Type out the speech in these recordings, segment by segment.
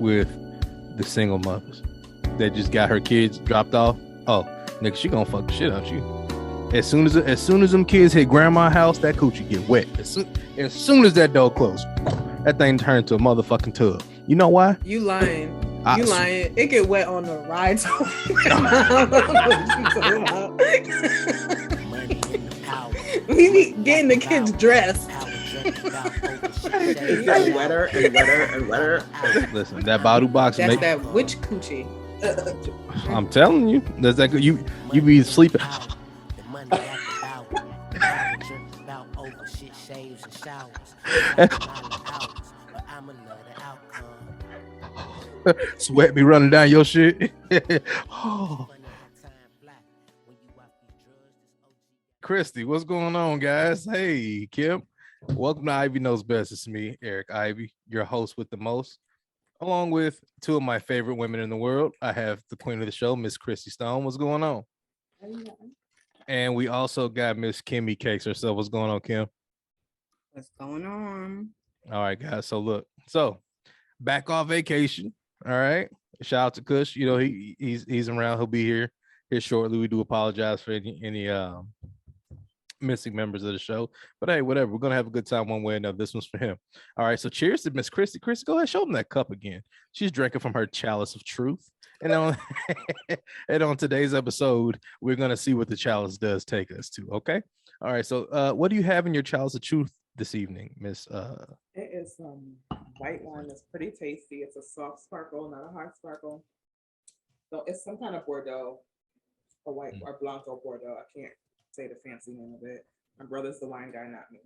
with the single mothers that just got her kids dropped off. Oh, nigga, she gonna fuck the shit out you. As soon as them kids hit grandma's house, that coochie get wet. As soon as that door closed, that thing turned to a motherfucking tub. You know why? You lying. You lying. It get wet on the rides. We be getting the kids dressed. It's that wetter and wetter and wetter. Listen, that bottle box. That's that witch coochie. I'm telling you, that's that good. You be sleeping. Sweat be running down your shit. Oh. Christy, what's going on, guys? Hey, Kim. Welcome to Ivy Knows Best. It's me, Eric Ivy, your host with the most. Along with two of my favorite women in the world, I have the queen of the show, Miss Christy Stone. What's going on? And we also got Miss Kimmy Cakes herself. What's going on, Kim? What's going on? All right, guys. So back off vacation. All right. Shout out to Kush. You know, he's around. He'll be here shortly. We do apologize for any missing members of the show, but hey, whatever. We're gonna have a good time one way or another. This one's for him. All right. So cheers to Miss Christy. Christy, go ahead, show him that cup again. She's drinking from her chalice of truth. And on and on today's episode, we're gonna see what the chalice does take us to. Okay. All right. So what do you have in your chalice of truth this evening, Miss? It is some white wine that's pretty tasty. It's a soft sparkle, not a hard sparkle. So it's some kind of Bordeaux, a white or Blanco Bordeaux. I can't say the fancy name of it. My brother's the wine guy, not me.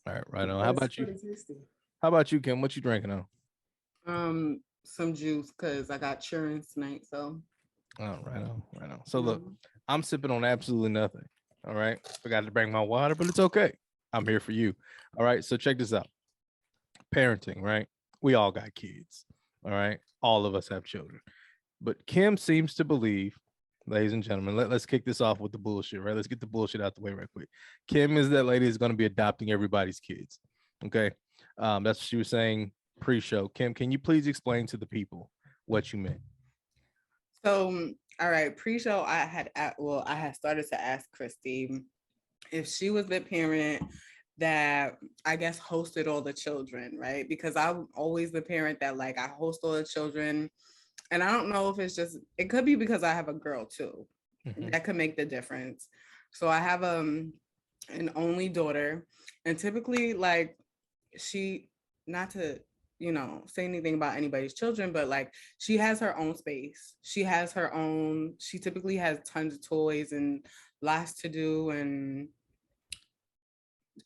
All right, right on. How about you? Tasty. How about you, Kim? What you drinking on? Some juice because I got churns tonight. So. Oh, right on. So look, I'm sipping on absolutely nothing. All right. Forgot to bring my water, but it's okay. I'm here for you. All right. So check this out. Parenting, right? We all got kids. All right. All of us have children. But Kim seems to believe, ladies and gentlemen, let's kick this off with the bullshit, right? Let's get the bullshit out the way right quick. Kim is that lady that's going to be adopting everybody's kids. Okay. That's what she was saying pre-show. Kim, can you please explain to the people what you meant? So, all right, pre-show, I had started to ask Christy if she was the parent that I guess hosted all the children, right? Because I'm always the parent that like I host all the children. And I don't know if it's just, it could be because I have a girl too. Mm-hmm. That could make the difference. So I have an only daughter, and typically like she, not to, say anything about anybody's children, but like she has her own space. She typically has tons of toys and lots to do. And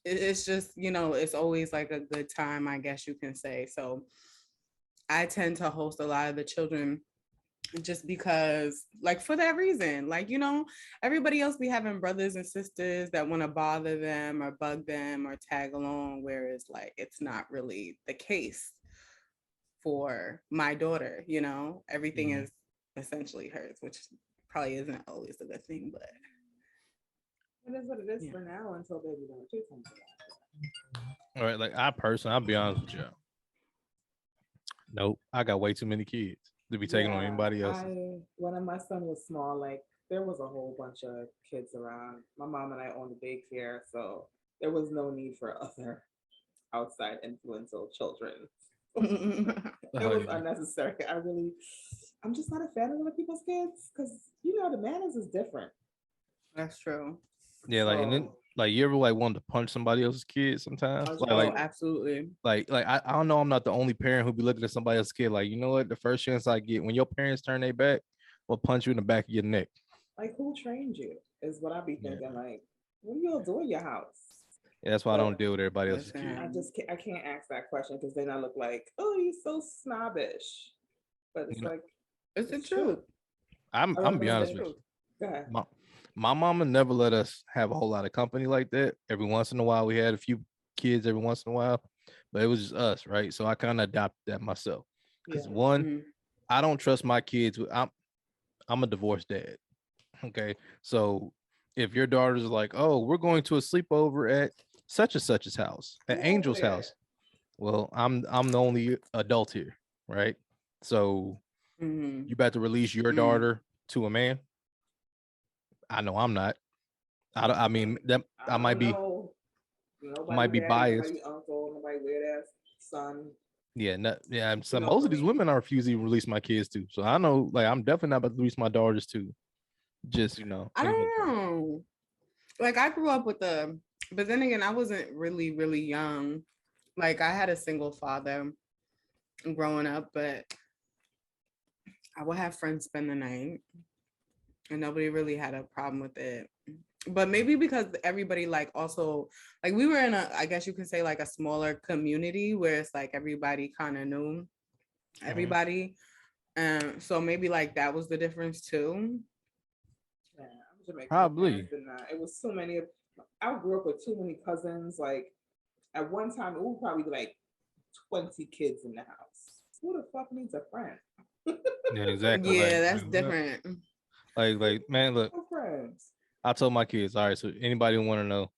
it's just, it's always like a good time, I guess you can say. So I tend to host a lot of the children just because, like, for that reason, like, everybody else be having brothers and sisters that want to bother them or bug them or tag along, whereas like it's not really the case for my daughter. Everything is essentially hers, which probably isn't always a good thing, but it is what it is for now until baby number 2 comes around. All right, like I'll be honest with you. Nope, I got way too many kids to be taking on anybody else. When my son was small, like there was a whole bunch of kids around. My mom and I owned a daycare, so there was no need for other outside influential children. It was unnecessary. I'm just not a fan of other people's kids because the manners is different. That's true. Yeah, like and then like you ever like wanted to punch somebody else's kid sometimes? Absolutely. Like I don't know. I'm not the only parent who be looking at somebody else's kid. Like, you know what? The first chance I get when your parents turn their back, will punch you in the back of your neck. Like, who trained you? Is what I be thinking. Yeah. Like, what do y'all do in your house? Yeah, that's why I don't deal with everybody else's kid. I can't ask that question because then I look like, oh, you're so snobbish. But it's like, it's the truth. I'm be honest with you. Go ahead. My mama never let us have a whole lot of company like that. Every once in a while, we had a few kids every once in a while, but it was just us, right? So I kind of adopted that myself. Because I don't trust my kids. I'm a divorced dad. Okay, so if your daughter's like, oh, we're going to a sleepover at such and such's house, at Angel's house, well, I'm the only adult here, right? So Mhm. you about to release your daughter to a man? I know I'm not. I mean that I I might don't be know. I Nobody might be daddy, biased. nobody uncle, nobody weird ass son. Yeah, yeah. You So know most of what I these mean? women I refuse to even release my kids to. So I know, like, I'm definitely not about to release my daughters to just I anything don't crazy. know. Like I grew up with but then again, I wasn't really young. Like I had a single father growing up, but I would have friends spend the night, and nobody really had a problem with it. But maybe because everybody like also like we were in I guess you could say like a smaller community where it's like everybody kind of knew Mhm. everybody. So maybe like that was the difference too. Yeah, I'm Jamaican. My parents Probably. did not. It was so many. I grew up with too many cousins. Like at one time, it would probably be like 20 kids in the house. Who the fuck needs a friend? Yeah, exactly. Yeah, that's What? different. Man, look, No friends. I told my kids, all right, so anybody want to know,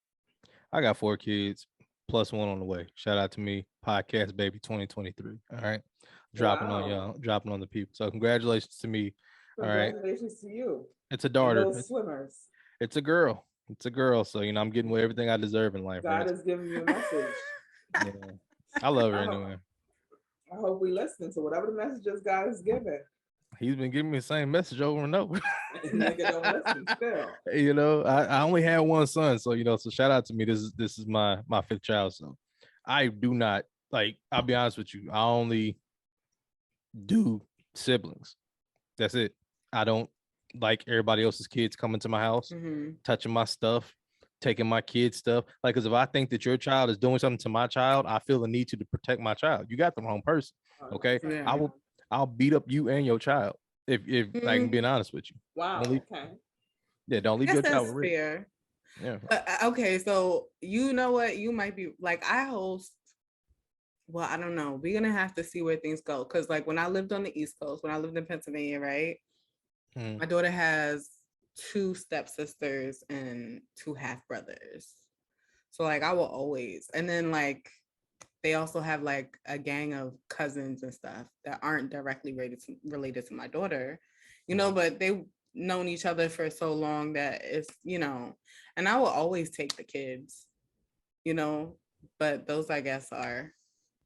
I got 4 kids plus one on the way. Shout out to me, podcast baby 2023. All right. Wow. Dropping on the people. So congratulations to me. All right. Congratulations to you It's a and daughter. those swimmers. It's a girl. It's a girl. So, I'm getting everything I deserve in life, right? God is giving you a message. Yeah. I love her I hope, anyway. I hope we listen to whatever the messages God is giving. He's been giving me the same message over and over. And nigga don't listen still. I only had one son, so so shout out to me. This is my fifth child. So I do not like, I'll be honest with you. I only do siblings. That's it. I don't like everybody else's kids coming to my house, Mhm. touching my stuff, taking my kids' stuff. Like, because if I think that your child is doing something to my child, I feel the need to protect my child. You got the wrong person. Okay. 100%. Yeah. I'll beat up you and your child if like, I'm being Mm, honest with you. Don't Wow. leave, Okay. yeah, don't I leave guess your child that's with Rick. fair. Yeah. Okay, so you know what? You might be like I host. Well, I don't know. We're gonna have to see where things go. Cause like when I lived on the East Coast, when I lived in Pennsylvania, right? Mm. My daughter has two stepsisters and two half brothers. So like I will always, and then like they also have like a gang of cousins and stuff that aren't directly related to my daughter, Mm. but they've known each other for so long that it's, and I will always take the kids, you know, but those I guess are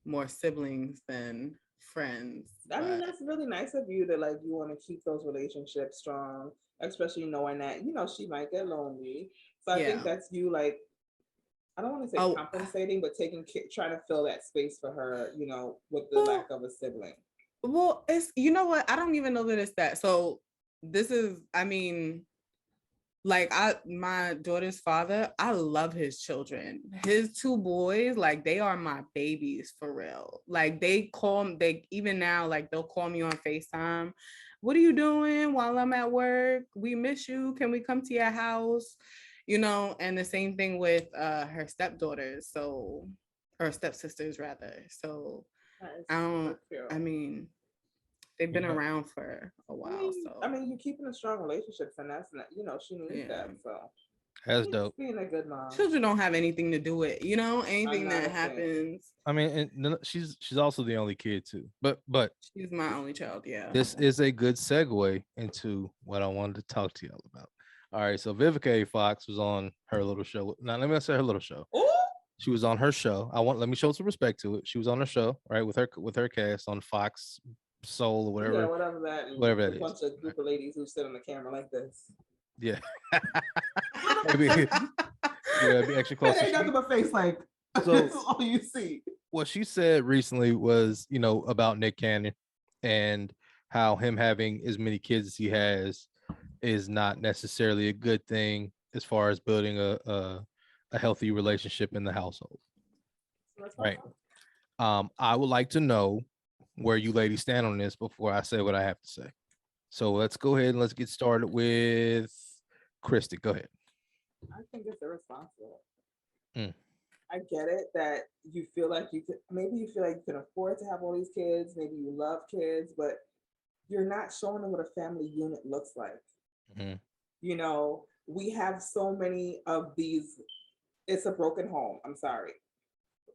more siblings than friends. I mean, But that's really nice of you to like you want to keep those relationships strong, especially knowing that she might get lonely. So I think yeah. that's you like I don't want to say Oh, compensating, but trying to fill that space for her, with the lack well, of a sibling. well, it's you know what? I don't even know that it's that. So this is, I mean, like my daughter's father, I love his children. His two boys, like they are my babies for real. Like they even now, like they'll call me on FaceTime. What are you doing while I'm at work? We miss you. Can we come to your house? And the same thing with her stepdaughters, so her stepsisters rather. So That is I so don't cute. I mean, they've been around for a while. I So mean, you're keeping a strong relationship, and that's not, she needs yeah. that. So That's she's dope. being a good mom. Children don't have anything to do with, I'm anything not that a thing. happens. I mean, and she's also the only kid too. But She's my only child. Yeah. this is a good segue into what I wanted to talk to y'all about. All right, so Vivica A. Fox was on her little show. Now, let me say her little show. Oh, She was on her show. Let me show some respect to it. She was on her show, right, with her cast on Fox Soul or yeah, whatever, whatever that, and whatever a that is. bunch of group of ladies who sit on the camera like this. Yeah. Maybe you gotta be extra close. It ain't nothing but face. Like So this is all you see. what she said recently was, about Nick Cannon and how him having as many kids as he has is not necessarily a good thing as far as building a healthy relationship in the household. Right. I would like to know where you ladies stand on this before I say what I have to say. So let's go ahead and let's get started with Christy. Go ahead. I think it's irresponsible. Mm. I get it that you feel like maybe you feel like you can afford to have all these kids, maybe you love kids, but you're not showing them what a family unit looks like. Mm-hmm. We have so many of these. It's a broken home. I'm sorry.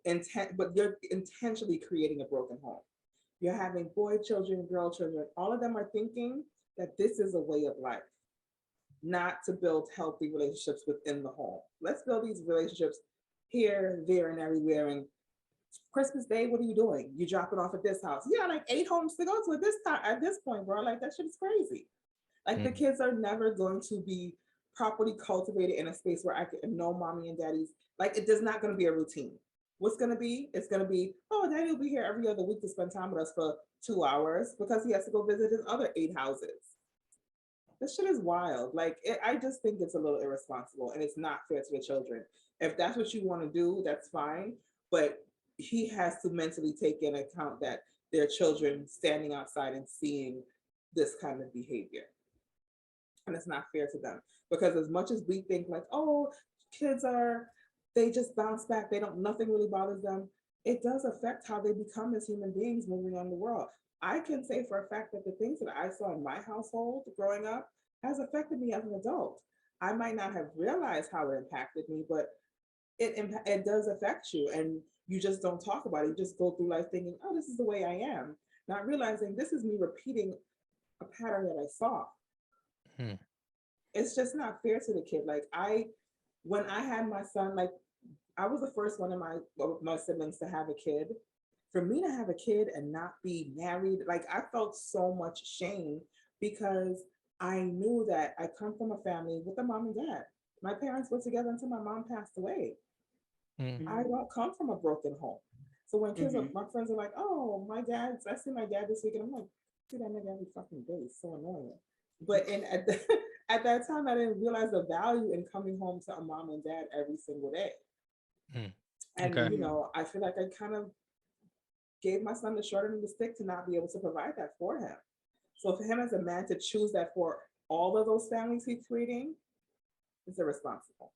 But you're intentionally creating a broken home. You're having boy children, girl children. All of them are thinking that this is a way of life, not to build healthy relationships within the home. Let's build these relationships here, there, and everywhere. And Christmas Day, what are you doing? You drop it off at this house. Yeah, like 8 homes to go to at this time. At this point, bro, like that shit is crazy. Like the Mm. kids are never going to be properly cultivated in a space where I can know mommy and daddy's. Like it is not going to be a routine. What's going to be? It's going to be, oh, daddy will be here every other week to spend time with us for 2 hours because he has to go visit his other 8 houses. This shit is wild. Like I just think it's a little irresponsible and it's not fair to the children. If that's what you want to do, that's fine. But he has to mentally take in account that there are children standing outside and seeing this kind of behavior, and it's not fair to them because as much as we think like, oh, kids are, they just bounce back, they don't, nothing really bothers them, it does affect how they become as human beings moving on the world. I can say for a fact that the things that I saw in my household growing up has affected me as an adult. I might not have realized how it impacted me, but it does affect you, and you just don't talk about it. You just go through life thinking, oh, this is the way I am, not realizing this is me repeating a pattern that I saw. Mm. It's just not fair to the kid. Like when I had my son, like I was the first one in my siblings to have a kid. For me to have a kid and not be married, like I felt so much shame because I knew that I come from a family with a mom and dad. My parents were together until my mom passed away. Mm. I Mhm. don't come from a broken home. So when kids are, Mhm. my friends are like, oh, my dad, I see my dad this week, and I'm like, see that nigga every fucking day. It's so annoying. But at that time, I didn't realize the value in coming home to a mom and dad every single day. Mm. And, Okay. you Mhm. know, I feel like I kind of gave my son the short end of the stick to not be able to provide that for him. So for him as a man to choose that for all of those families he's creating is irresponsible.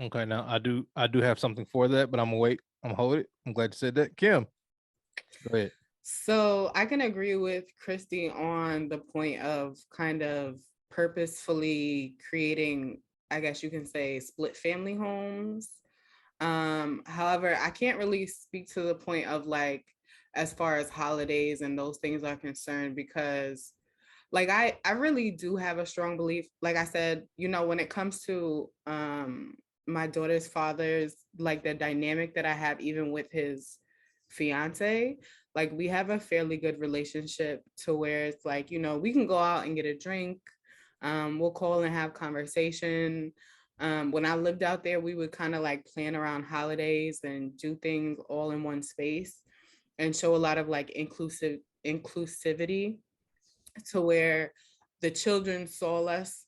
Okay. Now I do have something for that, but I'm gonna wait. I'm gonna hold it. I'm glad you said that. Kim, go ahead. So I can agree with Christy on the point of kind of purposefully creating, I guess you can say, split family homes. However, I can't really speak to the point of like as far as holidays and those things are concerned because like I really do have a strong belief, like I said, you know, when it comes to my daughter's father's, like the dynamic that I have even with his fiance, like we have a fairly good relationship to where it's like, you know, we can go out and get a drink, we'll call and have conversation. When I lived out there, we would kind of like plan around holidays and do things all in one space and show a lot of like inclusivity to where the children saw us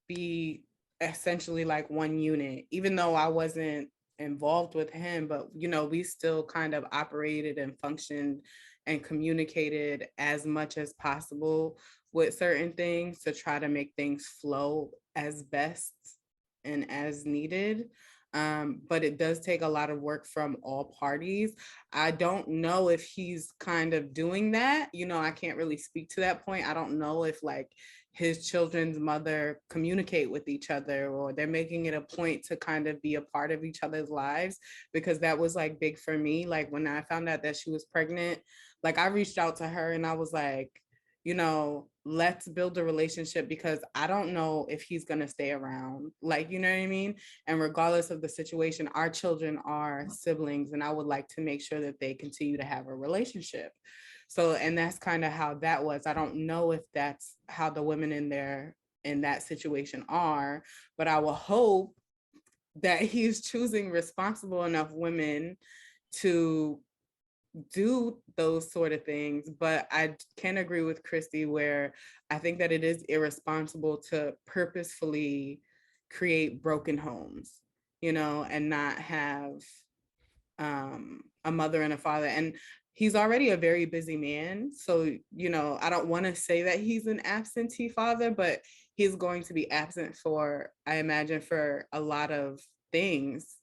be essentially like one unit, even though I wasn't involved with him, but you know, we still kind of operated and functioned and communicated as much as possible with certain things to try to make things flow as best and as needed. But it does take a lot of work from all parties. I don't know if he's kind of doing that. You know, I can't really speak to that point. I don't know if like his children's mother communicate with each other or they're making it a point to kind of be a part of each other's lives, because that was like big for me. Like when I found out that she was pregnant, like I reached out to her and I was like, you know, let's build a relationship because I don't know if he's going to stay around. Like, you know what I mean? And regardless of the situation, our children are siblings, and I would like to make sure that they continue to have a relationship. So, and that's kind of how that was. I don't know if that's how the women in that situation are, but I will hope that he's choosing responsible enough women to do those sort of things. But I can agree with Christy where I think that it is irresponsible to purposefully create broken homes, you know, and not have a mother and a father. And he's already a very busy man. So, you know, I don't want to say that he's an absentee father, but he's going to be absent for, I imagine, for a lot of things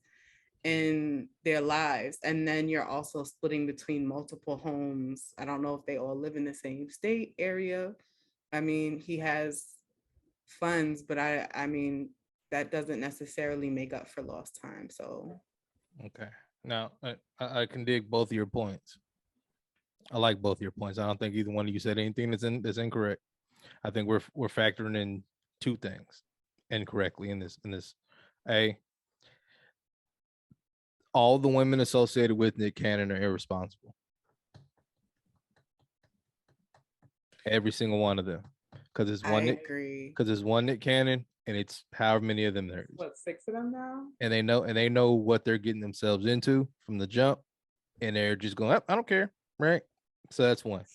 in their lives. And then you're also splitting between multiple homes. I don't know if they all live in the same state area. I mean, he has funds, but I mean, that doesn't necessarily make up for lost time. So Okay. Now I can dig both of your points. I like both your points. I don't think either one of you said anything that's incorrect. I think we're factoring in two things incorrectly in this. A, all the women associated with Nick Cannon are irresponsible. Every single one of them, because it's I one Nick, agree. because it's one Nick Cannon, and it's however many of them there is. What, 6 of them now? And they know what they're getting themselves into from the jump, and they're just going, "Oh, I don't care," right? So that's one.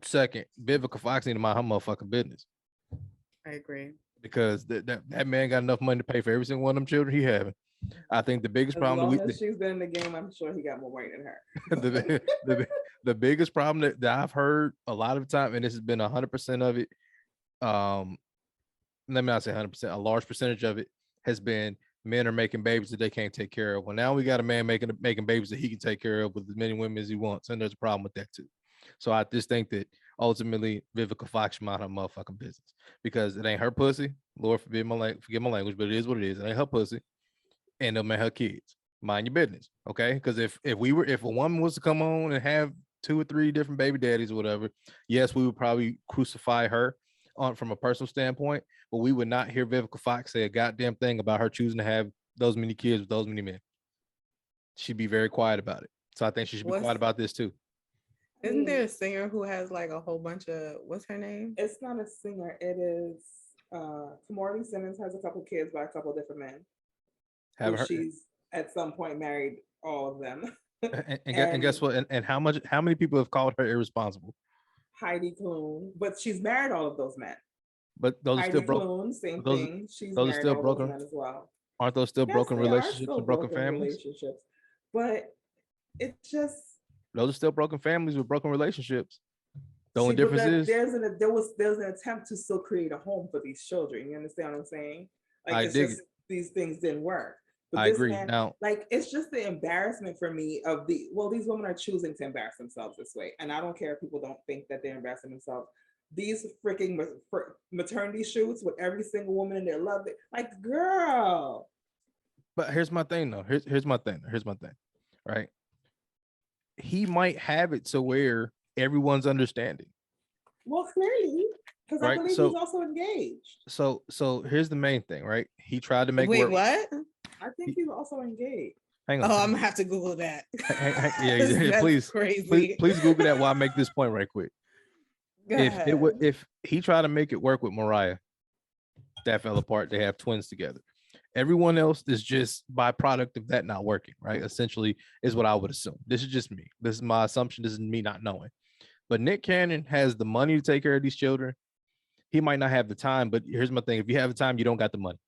Second, Vivica Fox need to mind her motherfucking business, I agree. because that man got enough money to pay for every single one of them children he having. I think the biggest As problem long as she's been in the game, I'm sure he got more money than her. the biggest problem that I've heard a lot of time, and this has been 100% of it. Let me not say 100%. A large percentage of it has been men are making babies that they can't take care of. Well, now we got a man making babies that he can take care of with as many women as he wants, and there's a problem with that too. So I just think that ultimately Vivica Fox should mind her motherfucking business, because it ain't her pussy. Lord forgive my language, but it is what it is. It ain't her pussy, and them ain't her kids. Mind your business, okay? Because if a woman was to come on and have 2 or 3 different baby daddies or whatever, yes, we would probably crucify her on from a personal standpoint, but we would not hear Vivica Fox say a goddamn thing about her choosing to have those many kids with those many men. She'd be very quiet about it. So I think she should be quiet about this too. Isn't there a singer who has like a whole bunch of, what's her name? It's not a singer. It is Tamora Simmons has a couple kids by a couple of different men. Have her, she's at some point married all of them. and guess what? And how many people have called her irresponsible? Heidi Klum, but she's married all of those men. But those Heidi are still broken. Klum, same thing. She's those married are still all broken those men as well. Aren't those still broken relationships and broken families? Relationships, but it's just those are still broken families with broken relationships. The only difference is there's an attempt to still create a home for these children. You understand what I'm saying? Like these things didn't work. But I agree. Now, like it's just the embarrassment for me of these women are choosing to embarrass themselves this way, and I don't care if people don't think that they're embarrassing themselves. These freaking maternity shoots with every single woman in their love, like, girl. But here's my thing, though. Here's my thing. Right? He might have it to where everyone's understanding. Well, clearly, because I believe he's also engaged. So here's the main thing, right? He tried to make Wait, what? I think he's also engaged. Hang on. Oh, I'm gonna have to Google that. Yeah, please Google that while I make this point right quick. If he tried to make it work with Mariah, that fell apart. They have twins together. Everyone else is just byproduct of that not working, right? Essentially, is what I would assume. This is just me. This is my assumption. This is me not knowing. But Nick Cannon has the money to take care of these children. He might not have the time, but here's my thing. If you have the time, you don't got the money.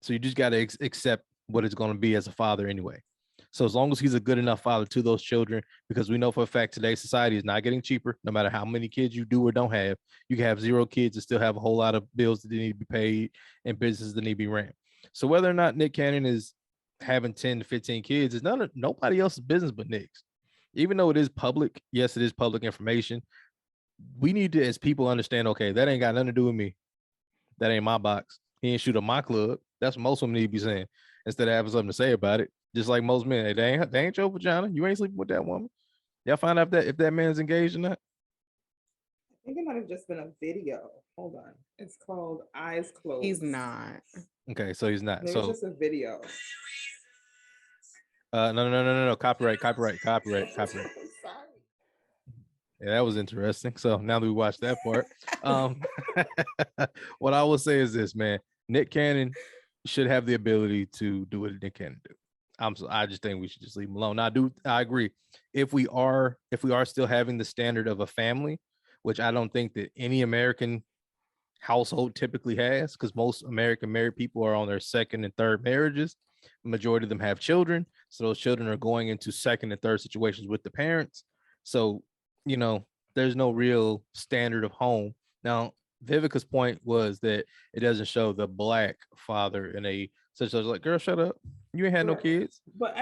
So you just got to accept what it's going to be as a father anyway. So as long as he's a good enough father to those children, because we know for a fact today's society is not getting cheaper, no matter how many kids you do or don't have. You can have 0 kids and still have a whole lot of bills that need to be paid and businesses that need to be ran. So whether or not Nick Cannon is having 10 to 15 kids is nobody else's business but Nick's. Even though it is public, yes, it is public information. We need to, as people, understand, okay, that ain't got nothing to do with me. That ain't my box. He ain't shoot up my club. That's what most women need to be saying, instead of having something to say about it. Just like most men, hey, they ain't your vagina. You ain't sleeping with that woman. Y'all find out if that man's engaged or not. I think it might have just been a video. Hold on. It's called Eyes Closed. He's not. Okay, so he's not. Maybe so it's just a video. No. Copyright. Sorry. Yeah, that was interesting. So now that we watched that part, what I will say is this, man. Nick Cannon should have the ability to do what Nick Cannon do. I just think we should just leave him alone. Now, I agree. If we are still having the standard of a family, which I don't think that any American household typically has, because most American married people are on their second and third marriages. The majority of them have children. So those children are going into second and third situations with the parents. So, there's no real standard of home. Now, Vivica's point was that it doesn't show the black father in a such as like, girl, shut up. You ain't had no kids. But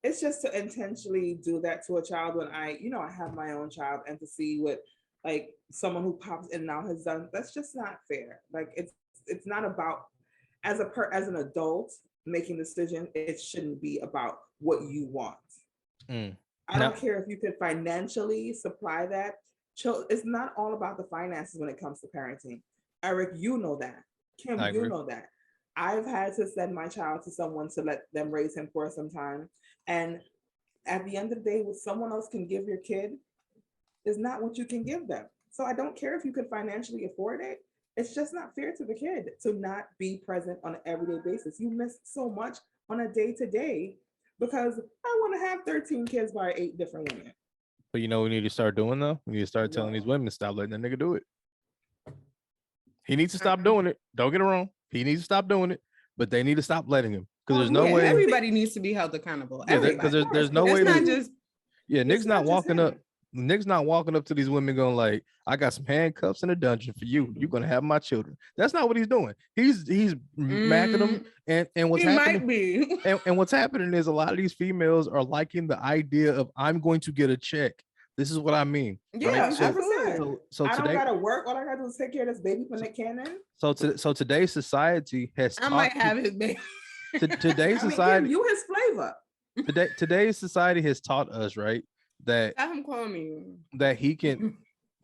it's just to intentionally do that to a child when I have my own child, and to see what like someone who pops in now has done. That's just not fair. Like it's not about as an adult making the decision. It shouldn't be about what you want. I don't care if you could financially supply that. It's not all about the finances when it comes to parenting. Eric, you know that. Kim, you know that. I've had to send my child to someone to let them raise him for some time. And at the end of the day, what someone else can give your kid is not what you can give them. So I don't care if you could financially afford it. It's just not fair to the kid to not be present on an everyday basis. You miss so much on a day to day because I want to have 13 kids by 8 different women. But you know, we need to start doing though. We need to start telling these women stop letting that nigga do it. He needs to stop doing it. Don't get it wrong. He needs to stop doing it, but they need to stop letting him because there's no way. Everybody needs to be held accountable. Because there's no way. It's not just. Yeah, Nick's not walking up. Nick's not walking up to these women going like, "I got some handcuffs in a dungeon for you. You're gonna have my children." That's not what he's doing. He's macking them, and what's happening? Might be. And what's happening is a lot of these females are liking the idea of I'm going to get a check. This is what I mean. Yeah, right? so I don't gotta work. All I gotta do is take care of this baby for Nick Cannon. So today's society has. I might have his baby. Today's society. Kim, you his flavor. Today's society has taught us, right, that I'm calling me. That he can.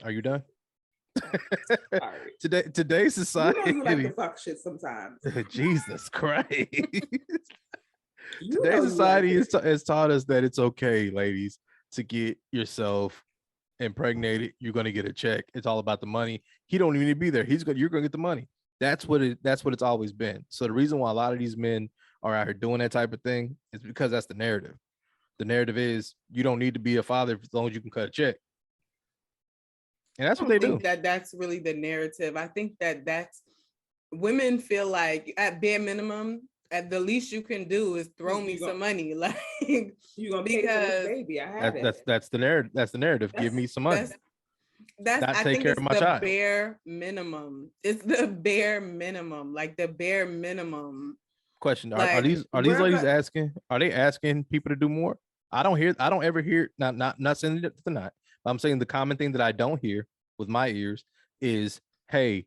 Are you done? Today's society. You know you like to fuck shit sometimes. Jesus Christ. Today's society has taught us that it's okay, ladies, to get yourself impregnated. You're gonna get a check. It's all about the money. He don't even need to be there. You're gonna get the money. That's what it's always been. So the reason why a lot of these men are out here doing that type of thing is because that's the narrative. The narrative is you don't need to be a father as long as you can cut a check. And that's what they do. That's really the narrative. I think that's women feel like at bare minimum, at the least you can do is throw me some money. Like you're gonna pay for this baby. I have it. That's the narrative. That's the narrative. Give me some money. I think it's the bare minimum. It's the bare minimum. Like the bare minimum. Question: Are these ladies asking? Are they asking people to do more? I don't ever hear. Not saying it tonight. But I'm saying the common thing that I don't hear with my ears is, "Hey,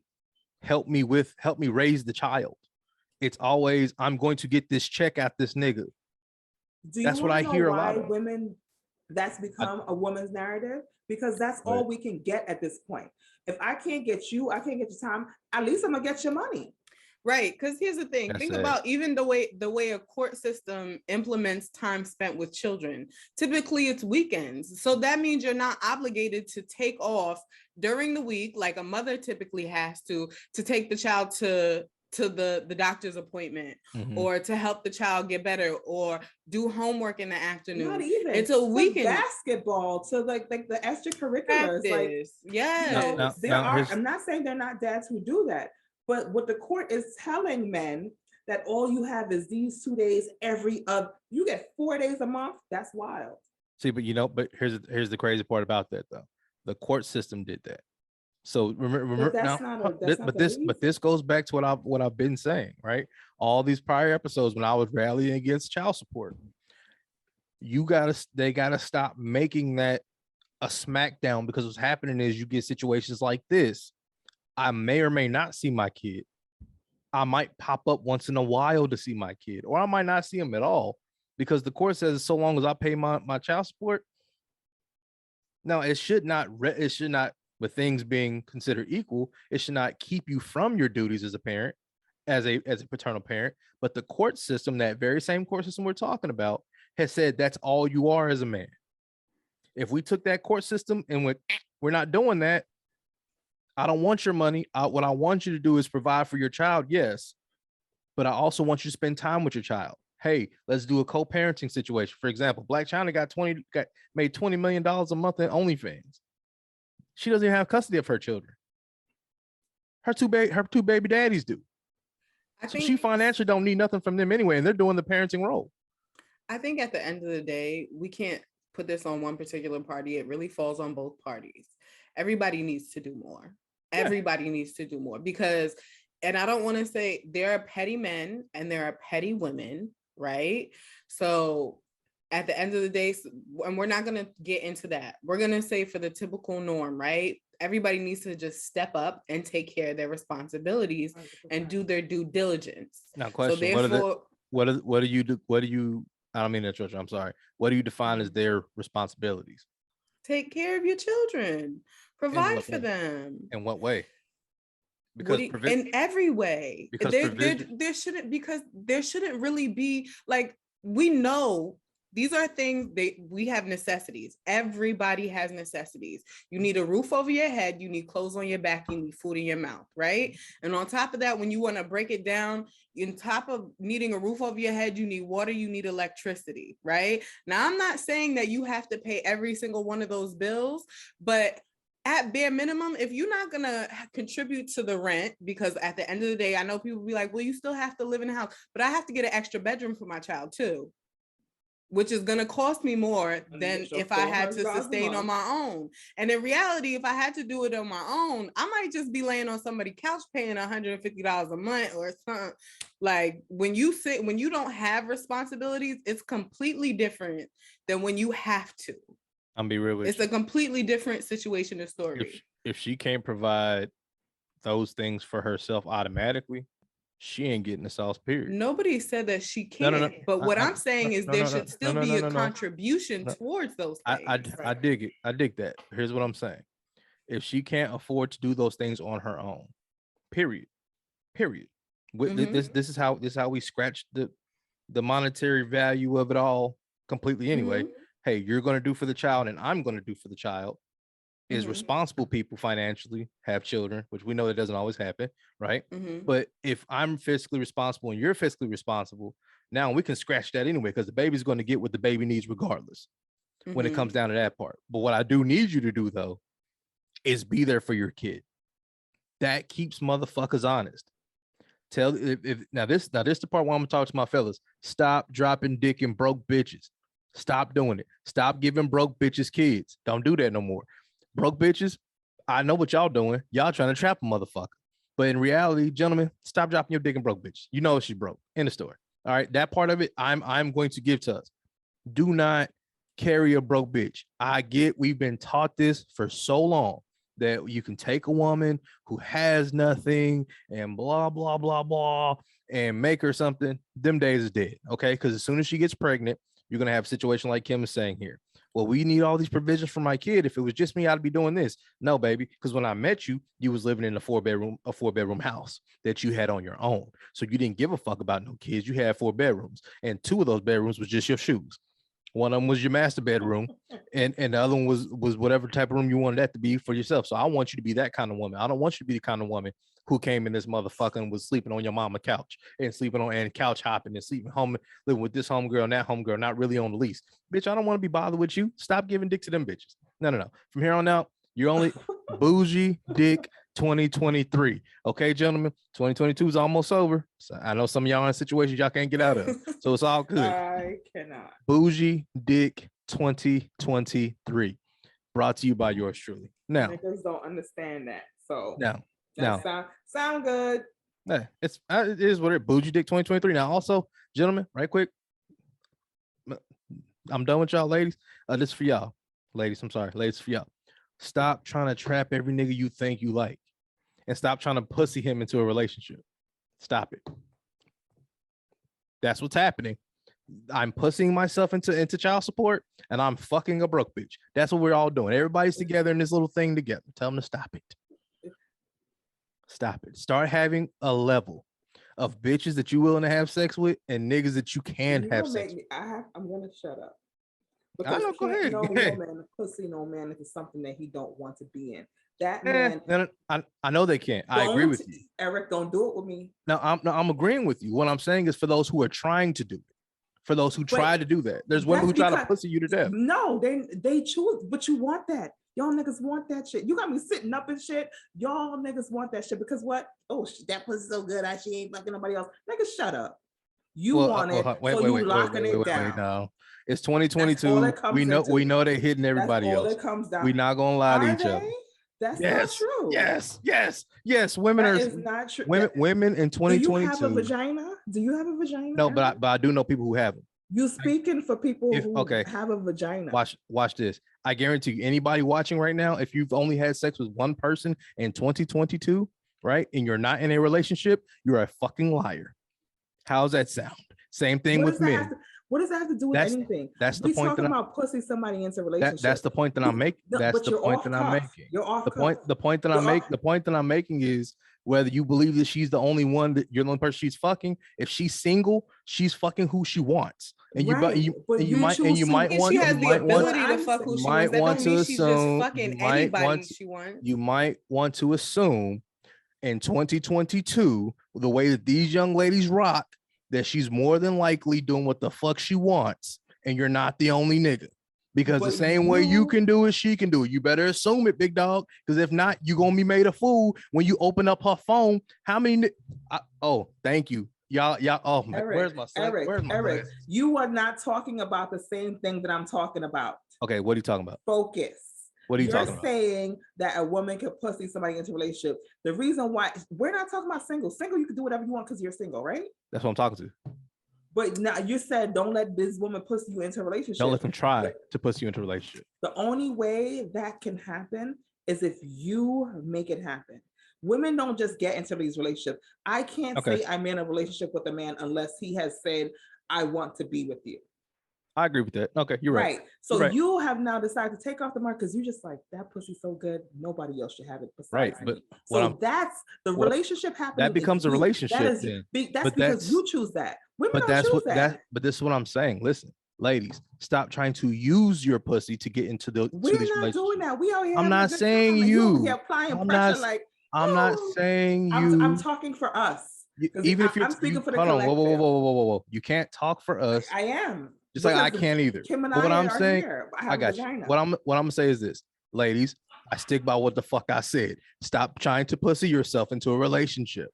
help me raise the child." It's always, "I'm going to get this check out this nigga." That's what I hear a lot of. Women, that's become a woman's narrative because that's all we can get at this point. If I can't get you, I can't get your time. At least I'm gonna get your money. Right, because here's the thing. Think about even the way a court system implements time spent with children. Typically, it's weekends. So that means you're not obligated to take off during the week, like a mother typically has to take the child to the doctor's appointment or to help the child get better or do homework in the afternoon. Not even. It's a weekend. Basketball to like the extracurriculars. I'm not saying they're not dads who do that. But what the court is telling men that all you have is these 2 days you get 4 days a month. That's wild. See, but here's the crazy part about that though. The court system did that. So remember now, but this goes back to what I've been saying, right? All these prior episodes when I was rallying against child support. They gotta stop making that a smackdown because what's happening is you get situations like this. I may or may not see my kid. I might pop up once in a while to see my kid, or I might not see him at all because the court says so long as I pay my child support. Now, it should not, with things being considered equal, it should not keep you from your duties as a parent, as a paternal parent. But the court system, that very same court system we're talking about, has said that's all you are as a man. If we took that court system and we're not doing that, I don't want your money. What I want you to do is provide for your child, yes, but I also want you to spend time with your child. Hey, let's do a co-parenting situation. For example, Black China made $20 million a month in OnlyFans. She doesn't even have custody of her children. Her two baby daddies do. So she financially don't need nothing from them anyway, and they're doing the parenting role. I think at the end of the day, we can't put this on one particular party. It really falls on both parties. Everybody needs to do more. Everybody needs to do more because, and I don't want to say there are petty men and there are petty women, right? So at the end of the day, and we're not going to get into that. We're going to say for the typical norm, right? Everybody needs to just step up and take care of their responsibilities 100%. And do their due diligence. Now, question: so therefore, what do you I don't mean to interrupt you. I'm sorry. What do you define as their responsibilities? Take care of your children. Provide for way? them. In what way? What Because do you, in every way. because There shouldn't, because there shouldn't really be, like, we know these are things we have necessities. Everybody has necessities. You need a roof over your head, you need clothes on your back, you need food in your mouth, right? And on top of that, when you want to break it down, in top of needing a roof over your head, you need water, you need electricity, right? Now, I'm not saying that you have to pay every single one of those bills, but at bare minimum, if you're not gonna contribute to the rent, because at the end of the day, I know people be like, well, you still have to live in the house, but I have to get an extra bedroom for my child too, which is going to cost me more than if I had to sustain on my own. And in reality, if I had to do it on my own, I might just be laying on somebody's couch paying $150 a month or something. Like, when you don't have responsibilities, it's completely different than when you have to. I'm be real with it's you. A completely different situation and story. If she can't provide those things for herself automatically, she ain't getting the sauce, period. Nobody said that she can't. No. But what I'm saying is there should still be a contribution towards those things. I dig it. I dig that. Here's what I'm saying. If she can't afford to do those things on her own, period. This is how we scratch the monetary value of it all completely anyway. Hey, you're going to do for the child and I'm going to do for the child. Is responsible people financially have children, which we know that doesn't always happen, right? But if I'm fiscally responsible and you're fiscally responsible, now we can scratch that anyway, because the baby's going to get what the baby needs regardless when it comes down to that part. But what I do need you to do, though, is be there for your kid. That keeps motherfuckers honest. Now this the part where I'm gonna talk to my fellas. Stop dropping dick and broke bitches. Stop doing it. Stop giving broke bitches kids. Don't do that no more. Broke bitches, I know what y'all doing. Y'all trying to trap a motherfucker. But in reality, gentlemen, stop dropping your dick and broke bitches. You know she's broke. In the story. All right. That part of it, I'm going to give to us. Do not carry a broke bitch. I get we've been taught this for so long that you can take a woman who has nothing and blah, blah, blah, blah, and make her something. Them days is dead. Okay. Because as soon as she gets pregnant, you're going to have a situation like Kim is saying here. Well, we need all these provisions for my kid. If it was just me, I'd be doing this. No, baby, because when I met you, you was living in a four bedroom house that you had on your own. So you didn't give a fuck about no kids. You had 4 bedrooms, and 2 of those bedrooms was just your shoes. One of them was your master bedroom, and the other one was whatever type of room you wanted that to be for yourself. So I want you to be that kind of woman. I don't want you to be the kind of woman who came in this motherfucker and was sleeping on your mama couch and sleeping on and couch hopping and sleeping home, living with this homegirl and that homegirl, not really on the lease. Bitch, I don't want to be bothered with you. Stop giving dick to them bitches. No. From here on out, you're only bougie dick 2023. Okay, gentlemen, 2022 is almost over. So I know some of y'all in situations y'all can't get out of. So it's all good. I cannot. Bougie dick 2023. Brought to you by yours truly. Now, niggas don't understand that. So now sound good. Yeah, it is what it bougie dick 2023. Now, also, gentlemen, right quick. I'm done with y'all, ladies. This is for y'all. Ladies, I'm sorry. Ladies, for y'all. Stop trying to trap every nigga you think you like. And stop trying to pussy him into a relationship. Stop it. That's what's happening. I'm pussying myself into child support and I'm fucking a broke bitch. That's what we're all doing. Everybody's together in this little thing together. Tell them to stop it. Stop it. Start having a level of bitches that you're willing to have sex with and niggas that you can have sex with. I'm gonna shut up. Because I know, go ahead. No woman pussy no man into something that he don't want to be in. That man. I know they can't. I agree with you. Eric, don't do it with me. No, I'm agreeing with you. What I'm saying is for those who are trying to do it. For those who try to do that. There's women who try to pussy you to death. No, they choose, but you want that. Y'all niggas want that shit. You got me sitting up and shit. Y'all niggas want that shit because what? Oh, that pussy's so good. She ain't fucking nobody else. Niggas, shut up. You want it, so you locking it down. No. It's 2022. We know they're hitting everybody else. We're not gonna lie to each other. That's not true. Yes. Women that are is not true. Women in 2022. Do you have a vagina? Do you have a vagina? No, but I do know people who have them. You speaking for people who have a vagina. Watch this. I guarantee you, anybody watching right now, if you've only had sex with one person in 2022, right, and you're not in a relationship, you're a fucking liar. How's that sound? Same thing with men. What does that have to do with That's anything? that's the We point talking that about pussy somebody into relationship. that's the point that I'm making. No, That's but the you're point off that I'm cuff. making. You're off The cuff. point that the point that I'm making is whether you believe that she's the only one, that you're the only person she's fucking. If she's single, she's fucking who she wants, and Right, but you you might choose to- And she has the want ability to- to fuck who you she might wants. That want don't to mean she's just assume fucking you might anybody want she wants. you might want to assume in 2022, the way that these young ladies rock, that she's more than likely doing what the fuck she wants, and you're not the only nigga. Because the But same way you you- can do it, she can do it. You better assume it, big dog. Because if not, you're gonna be made a fool when you open up her phone. How many? Oh, thank you, y'all. Oh, man, Eric, where's my son? Where's my Eric, glasses? you are not talking about the same thing that I'm talking about. Okay, what are you talking about? Focus. What are you You're talking about? saying that a woman can pussy somebody into a relationship. The reason why we're not talking about single. Single, you can do whatever you want because you're single, right? That's what I'm talking to. But now you said don't let this woman pussy you into a relationship. Don't let them try to push you into a relationship. The only way that can happen is if you make it happen. Women don't just get into these relationships. I can't say I'm in a relationship with a man unless he has said, I want to be with you. I agree with that. Okay, you're right. So right. you have now decided to take off the mark because you just like, that pussy's so good, nobody else should have it besides me. But so that's the relationship happening. That becomes a relationship. That's because you choose that. Women don't choose that. But this is what I'm saying. Listen, ladies, stop trying to use your pussy to get into the. We're not doing that. We out here. I'm not saying you. Applying pressure like. I'm not saying you. I'm talking for us. Even if I'm speaking for the hold collective. on, whoa. You can't talk for us. I am. Just like I can't either. But what I'm saying, I got you. What I'm gonna say is this, ladies, I stick by what the fuck I said. Stop trying to pussy yourself into a relationship.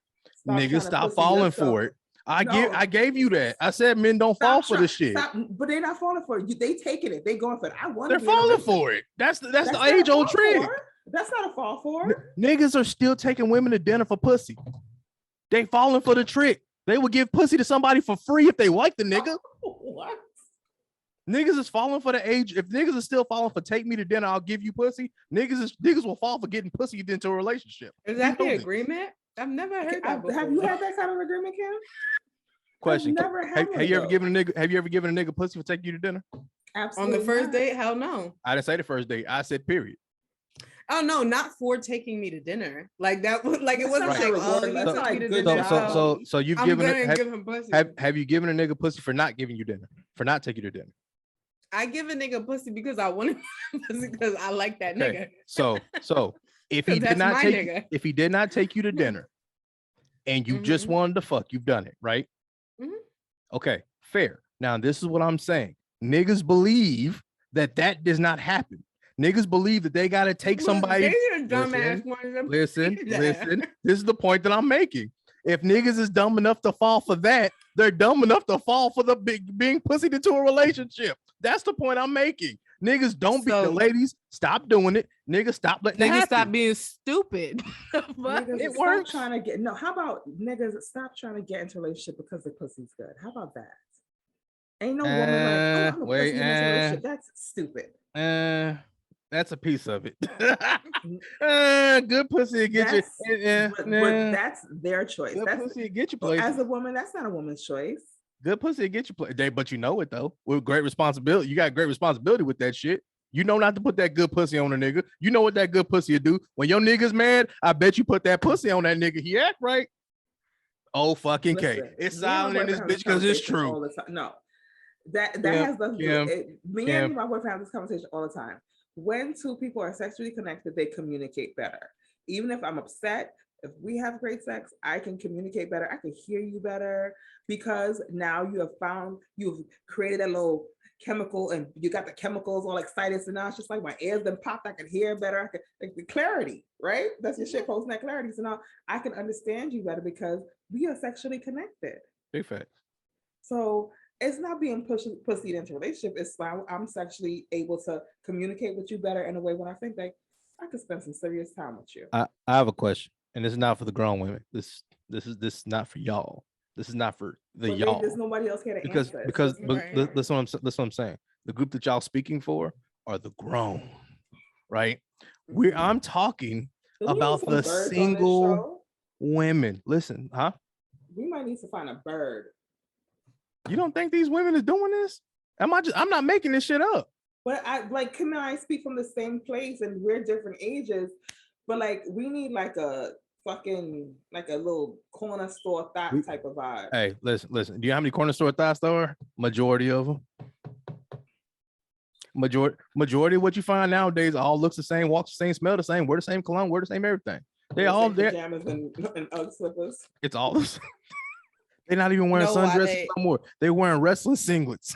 Niggas, stop falling for it. I gave you that. I said men don't fall for this shit. But they're not falling for it. They taking it. They going for it. They're falling for it. That's the age old trick. That's not a fall for it. Niggas are still taking women to dinner for pussy. They falling for the trick. They would give pussy to somebody for free if they like the nigga. What? Niggas is falling for the age. If niggas are still falling for take me to dinner, I'll give you pussy. Niggas will fall for getting pussy into a relationship. Is that the agreement? I've never heard that before. Have you had that kind of agreement, Kim? Question. Have you ever given a nigga pussy for taking you to dinner? Absolutely. On the first date? Hell no. I didn't say the first date. I said period. Oh no, not for taking me to dinner. Like that was like it wasn't like, oh, he took me to dinner. So you've give him pussy. Have you given a nigga pussy for not giving you dinner? For not taking you to dinner? I give a nigga pussy because I wanted pussy because I like that nigga. So if he did not take you to dinner and you just wanted to fuck, you've done it, right? Okay, fair. Now this is what I'm saying. Niggas believe that does not happen. Niggas believe that they gotta take somebody. Listen. This is the point that I'm making. If niggas is dumb enough to fall for that, they're dumb enough to fall for the being pussied into a relationship. That's the point I'm making. Niggas don't beat the ladies. Stop doing it. Niggas stop letting it happen. Stop being stupid. It works. How about niggas stop trying to get into a relationship because the pussy's good? How about that? Ain't no woman like, I'm a pussy in this relationship. That's stupid. That's a piece of it. Good pussy get you. But that's their choice. Good pussy get you place. As a woman, that's not a woman's choice. Good pussy get you place. But you know it though. With great responsibility, you got great responsibility with that shit. You know not to put that good pussy on a nigga. You know what that good pussy will do. When your nigga's mad, I bet you put that pussy on that nigga. He act right. Oh fucking K. It's silent in this bitch because it's true. No, that has nothing to do. Me and my boyfriend have this conversation all the time. When two people are sexually connected, they communicate better. Even if I'm upset, if we have great sex, I can communicate better. I can hear you better because now you've created a little chemical and you got the chemicals all excited. So now it's just like my ears then popped. I can hear better. I can like the clarity, right? That's your shit posting that clarity. So now I can understand you better because we are sexually connected. Big fact. So it's not being pussied into a relationship. It's I'm sexually able to communicate with you better in a way when I think like I could spend some serious time with you. I have a question, and this is not for the grown women. This is not for y'all. This is not for y'all. There's nobody else here to answer. Because that's what I'm saying. The group that y'all speaking for are the grown, right? I'm talking about the single women. Listen, huh? We might need to find a bird. You don't think these women is doing this? I'm not making this shit up. But I like Kim and I speak from the same place and we're different ages. But like we need like a fucking like a little corner store thought type of vibe. Hey, listen. Do you know how many corner store thoughts there are? Majority of them. Majority of what you find nowadays all looks the same, walks the same, smell the same, wear the same cologne, wear the same everything. They all there. Pajamas and Ugg slippers. It's all the same. They're not even wearing sundresses no more. They're wearing wrestling singlets.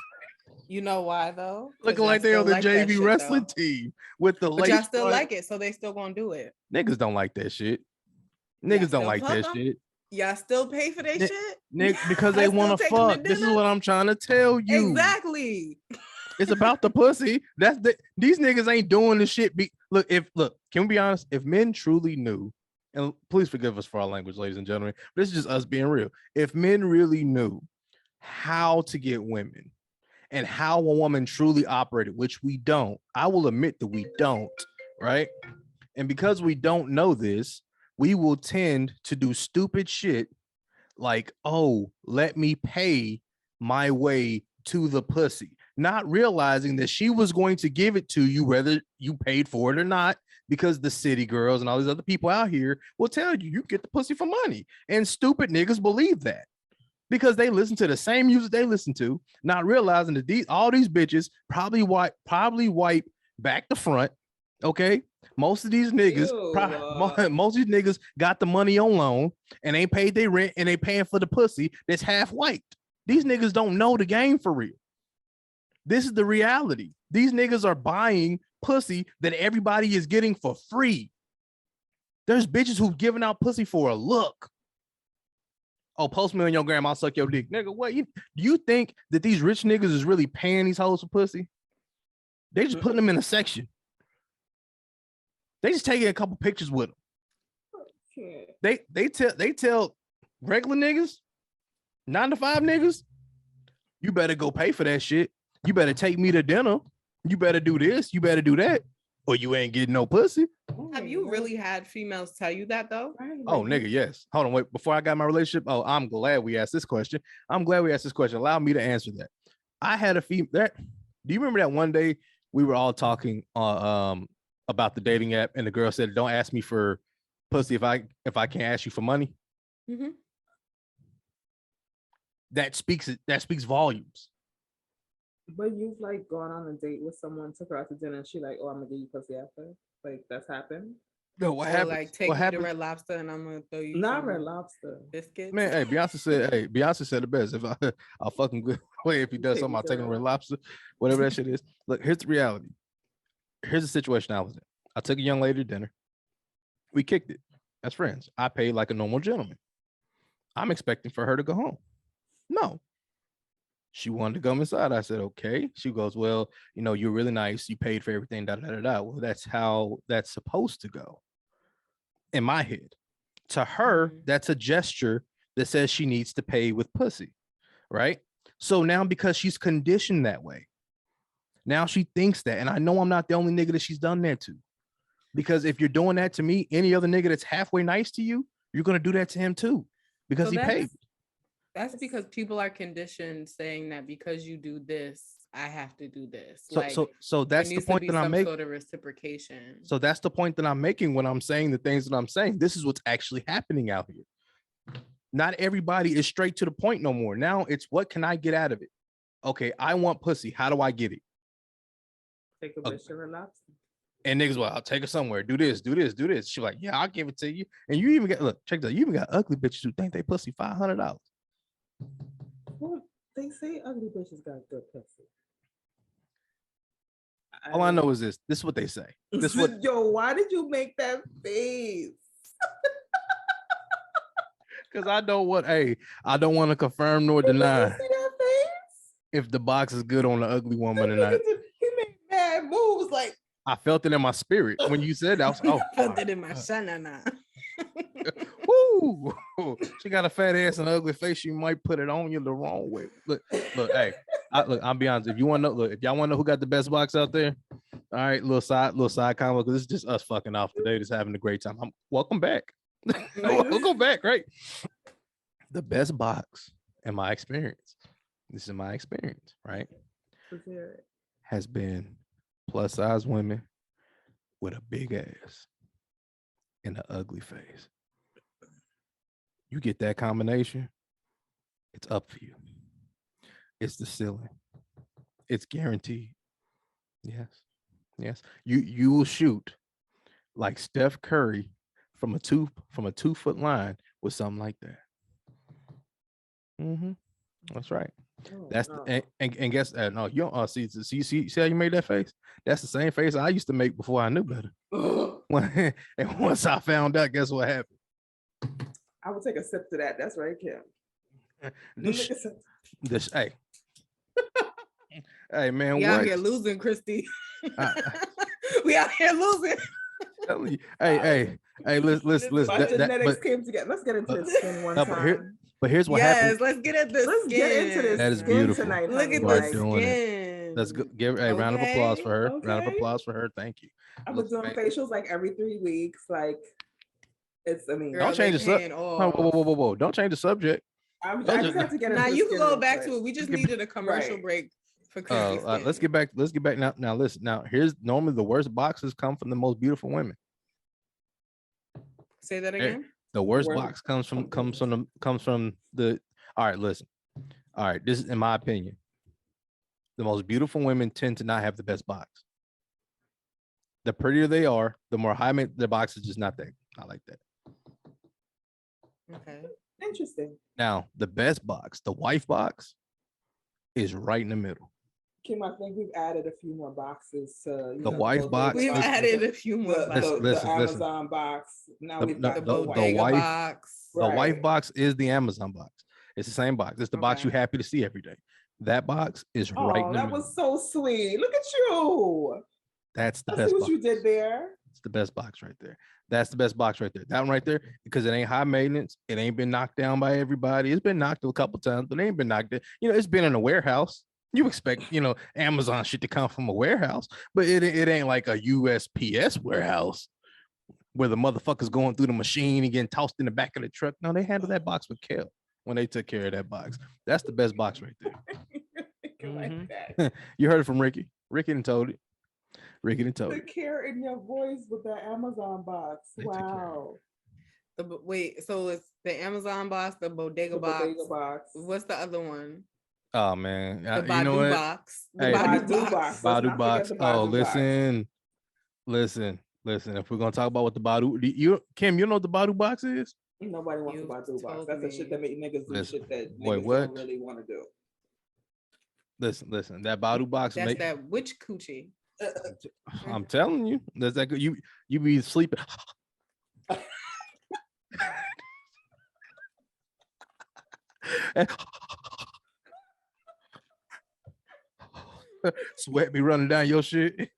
You know why though? Looking like they're on the JV wrestling team with the. But y'all still like it, so they still gonna do it. Niggas don't like that shit. Niggas don't like that shit. Y'all still pay for that shit? Because they want to fuck. This is what I'm trying to tell you. Exactly. It's about the pussy. These niggas ain't doing the shit. Look, can we be honest? If men truly knew, and please forgive us for our language, ladies and gentlemen, but this is just us being real. If men really knew how to get women and how a woman truly operated, which we don't, I will admit that we don't, right? And because we don't know this, we will tend to do stupid shit like, oh, let me pay my way to the pussy, not realizing that she was going to give it to you whether you paid for it or not, because the city girls and all these other people out here will tell you get the pussy for money. And stupid niggas believe that because they listen to the same music they listen to, not realizing that all these bitches probably wipe back to front. Okay. Most of these niggas, most of these niggas got the money on loan and ain't paid their rent and they paying for the pussy that's half wiped. These niggas don't know the game for real. This is the reality. These niggas are buying pussy that everybody is getting for free. There's bitches who've given out pussy for a look. Oh, post me on your gram, I'll suck your dick. Nigga, what? You think that these rich niggas is really paying these hoes for pussy? They just putting them in a section. They just taking a couple pictures with them. They tell regular niggas, 9-to-5 niggas, you better go pay for that shit. You better take me to dinner. You better do this. You better do that, or you ain't getting no pussy. Have you really had females tell you that though? Oh, nigga, yes. Hold on, wait. Before I got my relationship, I'm glad we asked this question. Allow me to answer that. I had a female. Do you remember that one day we were all talking about the dating app, and the girl said, "Don't ask me for pussy if I can't ask you for money." Mm-hmm. That speaks volumes. But you've like gone on a date with someone, took her out to dinner, and she like, oh, I'm gonna give you pussy after. Like that's happened. No, what happened? Like take me to Red Lobster and I'm gonna throw you not Red Lobster biscuits. Man, hey, Beyonce said the best. If I'll fucking good way if he does something, I'll take him to Red Lobster, whatever that shit is. Look, here's the reality. Here's the situation I was in. I took a young lady to dinner. We kicked it as friends. I paid like a normal gentleman. I'm expecting for her to go home. No. She wanted to come inside. I said, okay. She goes, well, you're really nice. You paid for everything, da, da, da, da. Well, that's how that's supposed to go. In my head. To her, that's a gesture that says she needs to pay with pussy, right? So now because she's conditioned that way, now she thinks that. And I know I'm not the only nigga that she's done that to. Because if you're doing that to me, any other nigga that's halfway nice to you, you're going to do that to him too. Because he paid. That's because people are conditioned saying that because you do this, I have to do this. So that's the point that I'm making. Sort of reciprocation. So that's the point that I'm making when I'm saying the things that I'm saying. This is what's actually happening out here. Not everybody is straight to the point no more. Now it's what can I get out of it? Okay, I want pussy. How do I get it? Take a bitch to Red Lobster. And niggas, well, I'll take her somewhere. Do this. She's like, yeah, I'll give it to you. And you even check that. You even got ugly bitches who think they pussy $500. Well, they say ugly bitches got good pussy. All I know is this. This is what they say. Yo, why did you make that face? Because I don't want to confirm nor deny you see that face? If the box is good on the ugly woman or not. He made mad moves like. I felt it in my spirit when you said that. I felt it in my shanana. Woo! She got a fat ass and an ugly face. She might put it on you the wrong way. Look. Hey, I'll be honest. If you want to know, if y'all want to know who got the best box out there, all right, little side comment. Because this is just us fucking off today. Just having a great time. Welcome back. Welcome back. Right. The best box, in my experience, this is my experience, right? Let's hear it. Has been plus size women with a big ass and an ugly face. You get that combination, it's up for you. It's the ceiling. It's guaranteed. Yes. Yes. You will shoot like Steph Curry from a 2 foot line with something like that. Mm-hmm. That's right. Oh, That's no. and guess no, you don't see how you made that face? That's the same face I used to make before I knew better. And once I found out, guess what happened? I would take a sip to that. That's right, Kim. This, Take a sip. this hey. Hey man, We out what? here losing, Christy. I- We out here losing. Tell you. Hey, let's My genetics but, came together. Let's get into but- the skin one no, time. but here's what Yes, happened. let's get at the Let's skin. get into this That is skin beautiful. tonight. Look honey. at You are the doing it. skin. Let's go give a round of applause for her. Round of Okay. applause for her. Thank you. I've been doing facials like every 3 weeks. Like it's, I mean, Girl, Don't change the they subject. paying Whoa, off. whoa. Don't change the subject. I Don't just just- have to get into Now the you can skin go real back quick. to it. We just Get- needed a commercial Right. break for Christy's skin. Let's get back. Let's get back now. Now listen. Now here's normally the worst boxes come from the most beautiful women. Say that again. The worst Worst- box comes from the. All right, listen. All right, this is in my opinion. The most beautiful women tend to not have the best box. The prettier they are, the more high their box is just not like that. Okay. Interesting. Now the best box, the wife box, is right in the middle. Kim, I think we've added a few more boxes to The wife bodega box We've is- added a few more the, boxes. the, Listen, the listen. Amazon box. Now The- we've the- got The the, bodega wife- box. The wife Right. box is the Amazon box. It's the same box. It's the box you Okay. happy to see every day. That box is right Oh, in the that middle. was so sweet. Look at you. That's the I see best what box. you did there. It's the best box right there. That's the best box right there. That one right there, because it ain't high maintenance. It ain't been knocked down by everybody. It's been knocked a couple times, but it ain't been knocked down. It's been in a warehouse. You expect, Amazon shit to come from a warehouse, but it ain't like a USPS warehouse where the motherfuckers going through the machine and getting tossed in the back of the truck. No, they handled that box with care when they took care of that box. That's the best box right there. You like Mhm. that. You heard it from Ricky. Ricky done told it. Ricky done told The it. care in your voice with the Amazon box. They took care of it. Wow. Wait, so it's the Amazon box, the bodega The box. bodega box. What's the other one? Oh man, The you know Badu what? box. The Hey, Badu box. Let's not Badu forget box. the Oh, Badu box. listen. If we're gonna talk about what the Badu, Kim, you know what the Badu box is? Nobody wants You a Badu box. told That's the shit that me. make niggas do Listen, shit that boy, niggas what? don't really want to do. Listen. That Badu box. That's that witch coochie. I'm telling you, that's that good. You be sleeping. Sweat be running down your shit.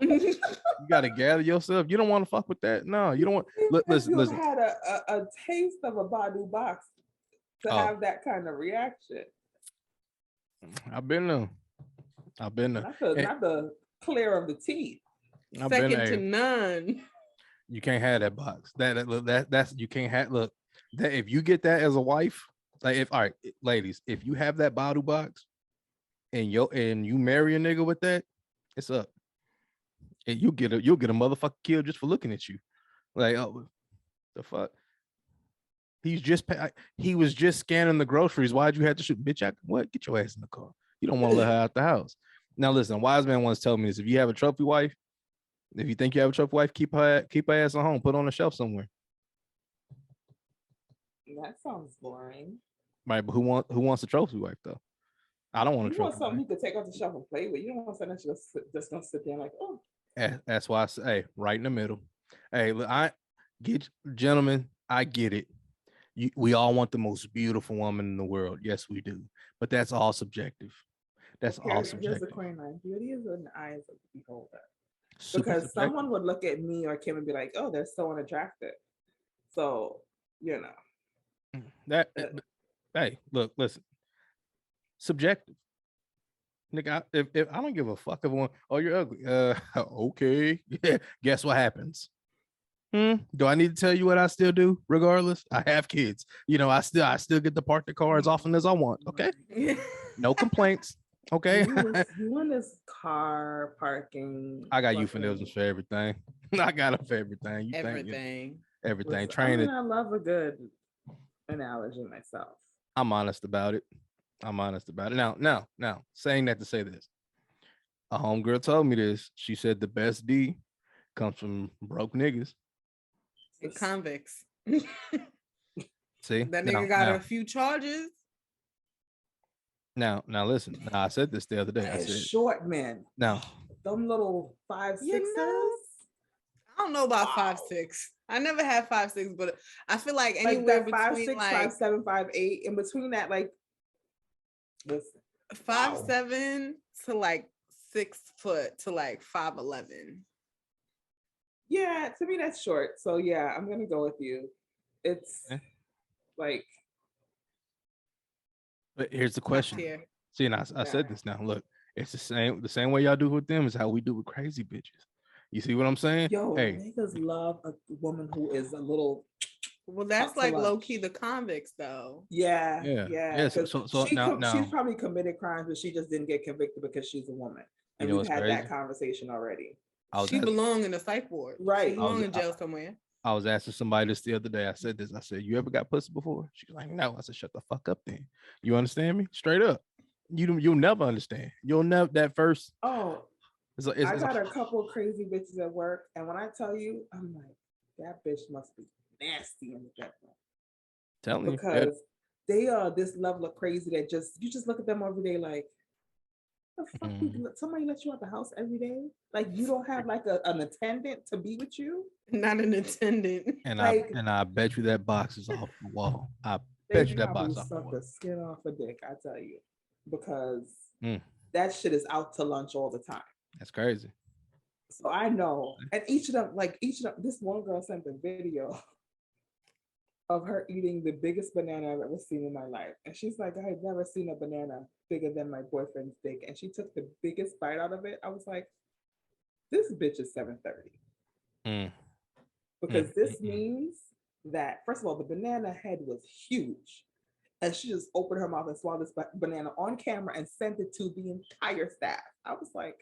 You gotta gather yourself. You don't want to fuck with that. No, you don't want. If you Listen. had a taste of a Badu box to Oh. have that kind of reaction. I've been there. Not the clear of the teeth. I've been Second to there. none. You can't have that box. That's you can't have. Look, that if you get that as a wife, like if all right, ladies, if you have that Badu box, and you marry a nigga with that, it's up. And you'll get a motherfucker killed just for looking at you. Like, oh, the fuck. He was just scanning the groceries. Why'd you have to shoot? Bitch, what? Get your ass in the car. You don't want to let her out the house. Now listen, wise man once told me this. If you have a trophy wife, if you think you have a trophy wife, keep her ass at home, put her on a shelf somewhere. That sounds boring. Right, but who wants a trophy wife though? I don't want a You want trophy something wife. you could take off the shelf and play with. You don't want something that's just gonna sit there like, oh. That's why I say, hey, right in the middle. Hey, look, gentlemen, I get it. We all want the most beautiful woman in the world. Yes, we do. But that's all subjective. That's all Here's the subjective. coin line. Beauty is in the eyes of the beholder. Super Because subjective. someone would look at me or Kim and be like, oh, they're so unattractive. So, That hey, look, listen. Subjective. Nigga, if I don't give a fuck if one, oh, you're ugly. Okay. Guess what happens? Do I need to tell you what I still do? Regardless, I have kids. You know, I still get to park the car as often as I want. Okay, no complaints. Okay, You in this car parking? I got fucking- euphemisms for everything. I got them for everything. You think Everything. everything? Listen, Train it. I love a good analogy myself. I'm honest about it. Now, saying that to say this, a homegirl told me this. She said the best D comes from broke niggas. And convicts. See, That nigga got a few charges. Now, listen. Now, I said this the other day. I And said, short men. now, Them little 5'6"ers. I don't know about 5'6". I never had 5'6", but I feel like anywhere like that between 5'6", like 5'7", 5'8", in between that, like listen, 5'7" to like 6 foot to like 5'11". yeah, to me that's short. So yeah, I'm gonna go with you. It's like. but here's the question. Tier. See, and I said this now. Look, it's the same way y'all do with them is how we do with crazy bitches. You see what I'm saying? Yo, hey, niggas love a woman who is a little. Well, that's Up to like lunch. low key the convicts though. Yeah. So now, she's probably committed crimes, but she just didn't get convicted because she's a woman. And You know we've what's had crazy? that conversation already. She belong in the psych ward. Right. She belong in jail somewhere. I was asking somebody this the other day. I said this. I said, "You ever got pussy before?" She was like, "No." I said, "Shut the fuck up, then." You understand me? Straight up. You'll never understand. You'll never that first. Oh, It's I got a couple of crazy bitches at work, and when I tell you, I'm like, that bitch must be nasty in the bedroom. Telling you, because they are this level of crazy that you just look at them every day like, the fuck somebody let you out the house every day? Like you don't have like an attendant to be with you? Not an attendant. And like, I bet you that box is off the wall. I bet you that box is off the wall. The skin off a dick, I tell you, because that shit is out to lunch all the time. That's crazy. So I know, and each of them, this one girl sent a video of her eating the biggest banana I've ever seen in my life. And she's like, I had never seen a banana bigger than my boyfriend's dick. And she took the biggest bite out of it. I was like, this bitch is 730. Because this means that, first of all, the banana head was huge. And she just opened her mouth and swallowed this banana on camera and sent it to the entire staff. I was like,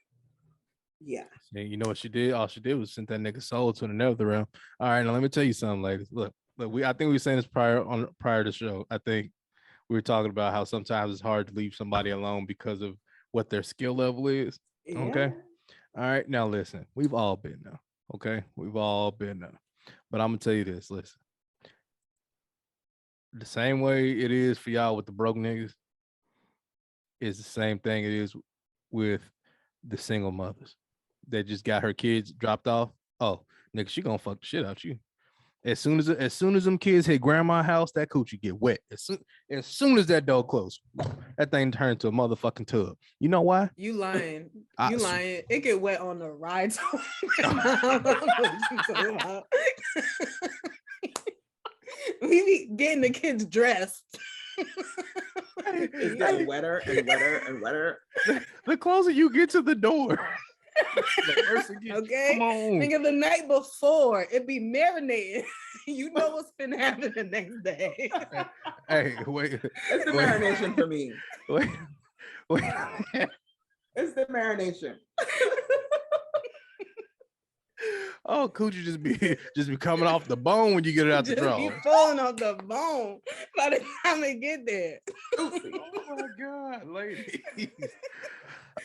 yeah. You know what she did? All she did was send that nigga soul to the nether realm. All right, now let me tell you something, ladies. Look, I think we were saying this prior to the show. I think we were talking about how sometimes it's hard to leave somebody alone because of what their skill level is. Yeah. Okay. All right. Now listen, we've all been there. Okay. We've all been there. But I'm gonna tell you this. Listen. The same way it is for y'all with the broke niggas is the same thing it is with the single mothers that just got her kids dropped off. Oh, nigga, she gonna fuck the shit out you. As soon as them kids hit grandma's house, that coochie get wet. As soon as that door closed, that thing turned to a motherfucking tub. You know why? You lying. You lying. It get wet on the ride. We be getting the kids dressed. It's getting wetter and wetter and wetter. The closer you get to the door. Okay, think of the night before it be marinating. You know what's been happening the next day. Hey, wait. It's the marination for me. Wait. It's the marination. Oh, coochie just be coming off the bone when you get it out the drawer. Be falling off the bone by the time it get there. Oh my God, ladies.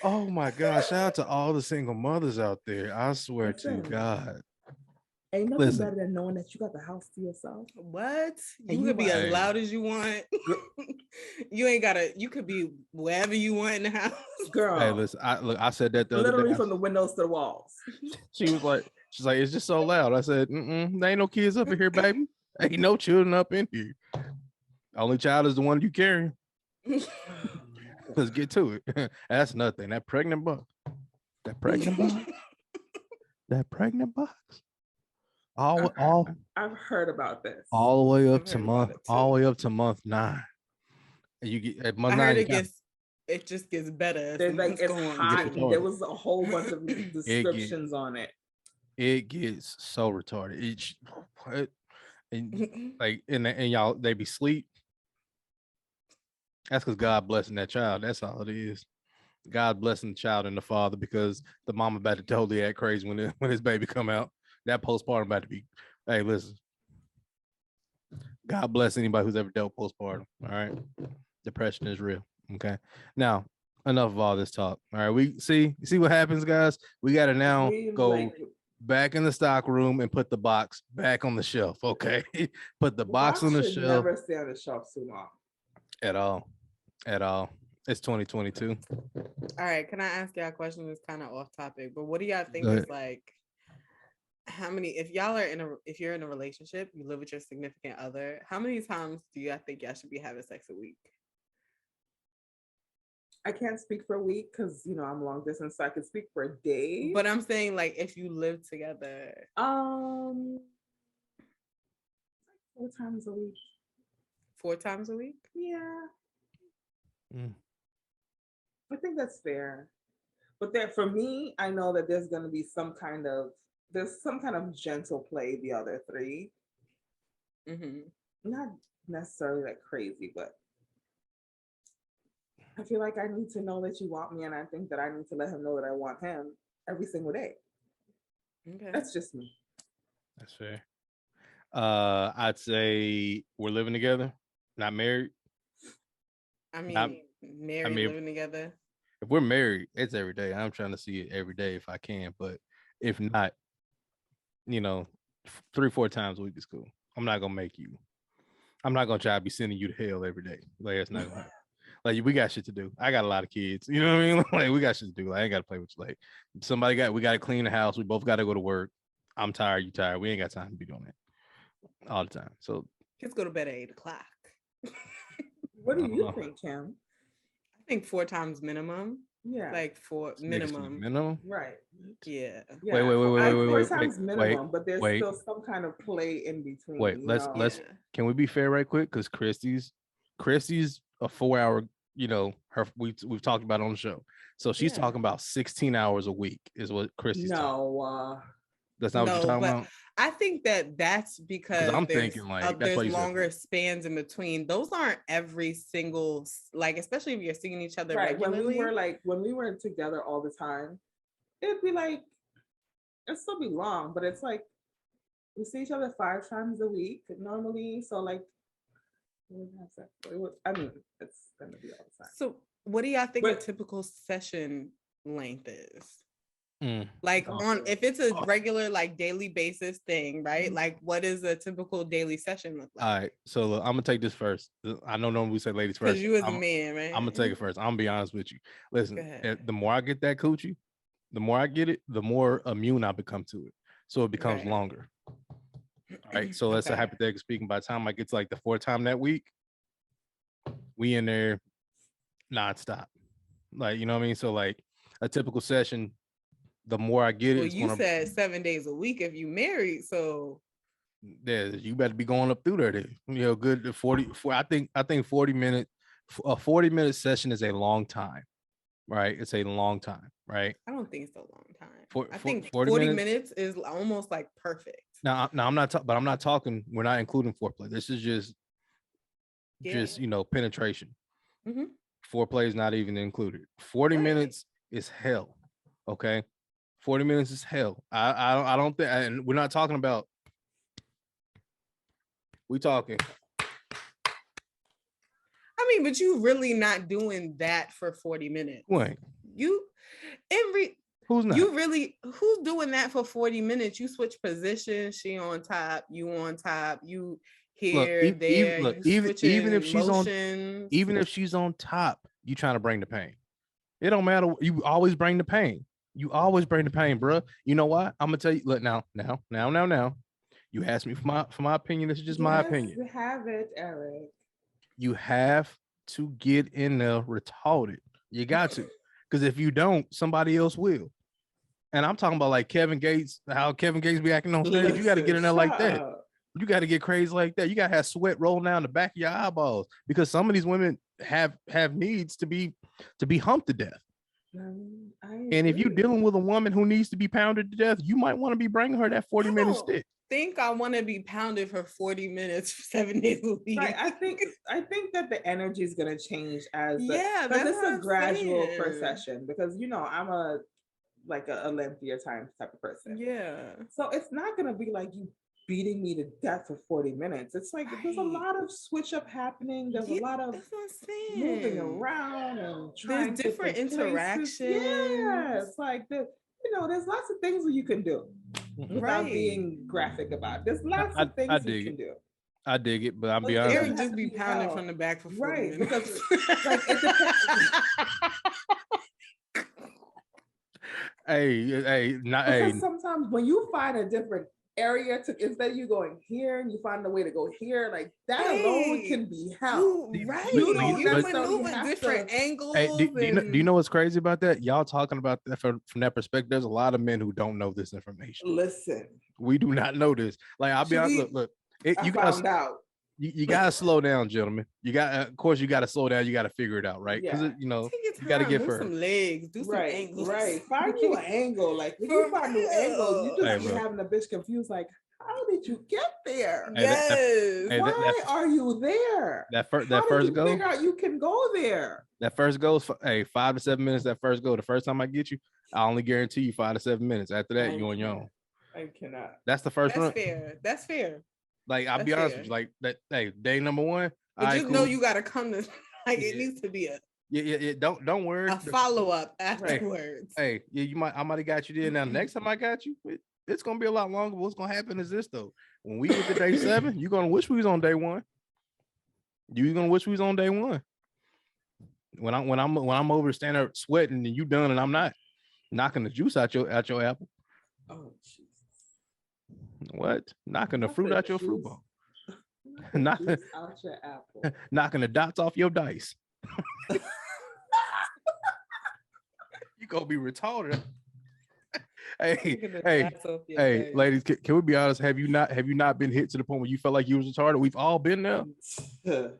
Oh my God. Shout out to all the single mothers out there. I swear to God. Ain't nothing better than knowing that you got the house to yourself. What? You could be as loud as you want. You could be wherever you want in the house. Girl. Hey, listen, I said that the other day. Literally from the windows to the walls. She's like, it's just so loud. I said, there ain't no kids up in here, baby. Ain't no children up in here. Only child is the one you carry. Let's get to it. That's nothing. That pregnant box. That pregnant box. I've heard about this. All the way up to month 9. You get at month 9. I heard it just gets better. There's like it's hot. There was a whole bunch of descriptions on it. It gets so retarded. What? And like and y'all they be sleep. That's because God blessing that child. That's all it is. God blessing the child and the father because the mama about to totally act crazy when his baby come out. That postpartum about to be. Hey, listen. God bless anybody who's ever dealt postpartum. All right, depression is real. Okay, now enough of all this talk. All right, we see what happens, guys. We got to now go back in the stock room and put the box back on the shelf. Okay, put the box on the shelf. Never stay on the shelf too long. At all. It's 2022. All right, can I ask y'all a question that's kind of off topic, but what do y'all think is like how many if you're in a relationship, you live with your significant other, how many times do y'all think y'all should be having sex a week? I can't speak for a week because I'm long distance, so I can speak for a day. But I'm saying like if you live together. 4 times a week. 4 times a week? Yeah. I think that's fair. But there, for me, I know that there's going to be some kind of gentle play the other 3. Mm-hmm. Not necessarily like crazy, but I feel like I need to know that you want me, and I think that I need to let him know that I want him every single day. Okay. That's just me. That's fair. I'd say we're living together, not married. Living together. If we're married, it's every day. I'm trying to see it every day if I can, but if not, 3-4 times a week is cool. I'm not gonna try to be sending you to hell every day. Like it's not gonna happen. Like we got shit to do. I got a lot of kids. You know what I mean? Like we got shit to do. Like, I ain't gotta play with you. Like we gotta clean the house. We both gotta go to work. I'm tired, you tired. We ain't got time to be doing that all the time. So kids go to bed at 8:00. What do you think, Kim? I think 4 times minimum. Yeah. Like 4 minimum. Minimum? Right. Yeah. Wait. 4 times minimum, but there's still some kind of play in between. Wait, let's can we be fair right quick? Because Christy's a 4-hour, we've talked about on the show. So she's talking about 16 hours a week is what Christy's talking. That's not what you're talking about. I think that's because I'm thinking like that's there's longer spans in between. Those aren't every single, like, especially if you're seeing each other regularly. When we were together all the time, it'd be like it'd still be long, but it's like we see each other 5 times a week normally. So like, it's gonna be all the time. So what do y'all think a typical session length is? Like if it's a regular like daily basis thing, right? Like what is a typical daily session look like? All right, so look, I'm gonna take this first. I know normally we say ladies first. Because you as a man, right? I'm gonna take it first. I'm gonna be honest with you. Listen, the more I get that coochie, the more I get it, the more immune I become to it. So it becomes longer. All right. So let's say hypothetically speaking, by the time I get to like the 4th time that week, we in there nonstop. Like, you know what I mean? So like a typical session, the more I get it. Well, you said 7 days a week if you married, so yeah, you better be going up through there. Good 40. I think 40 minutes. A 40-minute session is a long time, right? It's a long time, right? I don't think it's a long time. I think 40 minutes is almost like perfect. Now I'm not, but I'm not talking. We're not including foreplay. This is just penetration. Mm-hmm. Foreplay is not even included. 40 minutes is hell. Okay, 40 minutes is hell. I don't think, and we're not talking about. We talking. I mean, but you really not doing that for 40 minutes. Wait. Who's not? Who's doing that for 40 minutes? You switch positions, she on top, you on top, you here, there. Even if she's on top, you trying to bring the pain. It don't matter. You always bring the pain. Bro. You know what? I'm gonna tell you. Look now. You asked me for my opinion. This is just my opinion. You have it, Eric. You have to get in there retarded. You got to, because if you don't, somebody else will. And I'm talking about like Kevin Gates, how Kevin Gates be acting on stage. You got to get in there like that. You got to get crazy like that. You got to have sweat rolling down the back of your eyeballs, because some of these women have needs to be humped to death. And if you're dealing with a woman who needs to be pounded to death, you might want to be bringing her that 40-minute stick. Think I want to be pounded for 40 minutes for 7 days a week. Right. I think that the energy is gonna change as that's it's a what gradual I'm saying. procession, because I'm a lengthier time type of person. Yeah. So it's not gonna be like you beating me to death for 40 minutes. It's like there's a lot of switch up happening. There's a lot of moving around and trying there's different interactions. Yeah, it's like there's lots of things that you can do without being graphic about it. There's lots of things you can do. I dig it, but I'll be honest. Eric just be pounding from the back for 40 minutes. Because like it depends. Because sometimes when you find a different area instead of you going here and you find a way to go here, like that alone can be hell. You maneuver different angles. Do you know what's crazy about that? Y'all talking about that from that perspective. There's a lot of men who don't know this information. Listen, we do not know this. Like, I'll be honest. Look. You found out. You gotta slow down, gentlemen. You got, of course, you gotta slow down. You gotta figure it out, right? Because you gotta get for some legs, do some angles, right? Find you an angle. Like when you find new angles, you just be having a bitch confused. Like, how did you get there? Why are you there? That first go. Figure out you can go there. That first goes for 5 to 7 minutes. That first go. The first time I get you, I only guarantee you 5 to 7 minutes. After that, you on your own. I cannot. That's the first run. That's fair. Like, I'll be honest with you, like that. Hey, day number 1. But just know you gotta come to it needs to be a Don't worry. A follow up afterwards. Hey, I might have got you there. Now next time I got you, it's gonna be a lot longer. What's gonna happen is this though. When we get to day 7, you're gonna wish we was on day 1. You're gonna wish we was on day 1. When I'm over standing up sweating and you done and I'm not knocking the juice out your apple. Oh Jesus. What? Knocking the fruit out your fruit bowl. Knocking out your apple. Knocking the dots off your dice. You gonna be retarded. Hey, ladies, can we be honest? Have you not been hit to the point where you felt like you was retarded? We've all been there.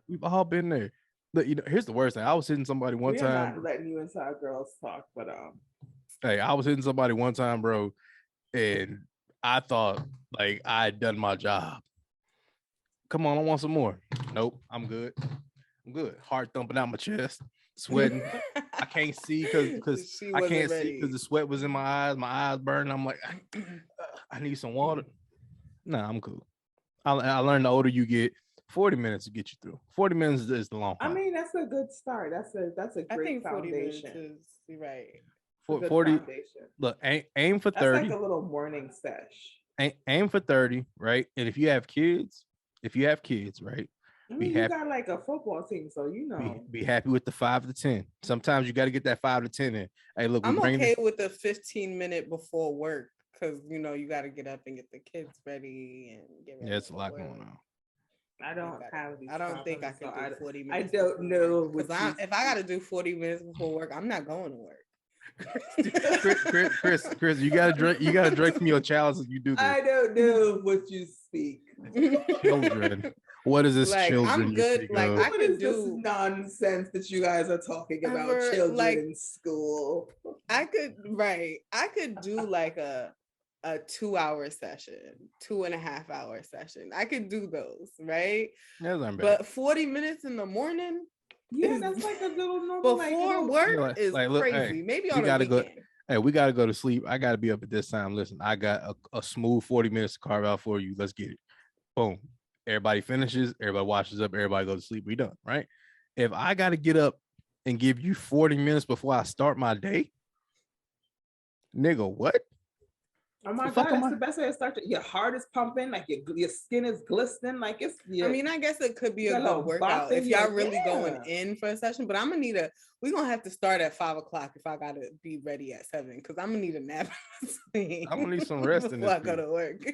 We've all been there. Look, here's the worst thing. I was hitting somebody one time. Not letting you inside girls talk, but Hey, I was hitting somebody one time, bro, and I thought like I had done my job. Come on, I want some more. Nope, I'm good. Heart thumping out my chest, sweating. I can't see because I can't see because the sweat was in my eyes. My eyes burning. I'm like, I need some water. Nah, I'm cool. I learned the older you get, 40 minutes to get you through. 40 minutes is the long part. I mean, that's a good start. That's a great foundation. You're right. 40. Look, aim for 30. That's like a little morning sesh. Aim for 30, right? And if you have kids, right? I mean, you got like a football team, so be happy with the 5 to 10. Sometimes you got to get that 5 to 10 in. Hey, look, I'm okay with the 15-minute before work because you got to get up and get the kids ready and get ready. Yeah, it's a lot going on. I don't have these. I don't think I can do 40 minutes. I don't know. Because if I got to do 40 minutes before work, I'm not going to work. Chris, you gotta drink from your chalice if you do this. I don't know what you speak. Children. What is this children? I'm good. Like I could do this nonsense that you guys are talking about children in school. I could do like a 2-hour session, 2.5 hour session. I could do those, right? But 40 minutes in the morning. Yeah, that's like a little normal before work is crazy. Maybe on a weekend. We gotta go to sleep. I gotta be up at this time. Listen, I got a smooth 40 minutes to carve out for you. Let's get it. Boom. Everybody finishes, everybody washes up, everybody goes to sleep. We done, right? If I gotta get up and give you 40 minutes before I start my day, nigga, what? Oh my God, that's the best way to start. Your heart is pumping, like your skin is glistening, like it's. I mean, I guess it could be a good workout if y'all really going in for a session. But I'm gonna we're gonna have to start at 5 o'clock if I gotta be ready at 7 because I'm gonna need a nap. I'm gonna need some rest before I go to work.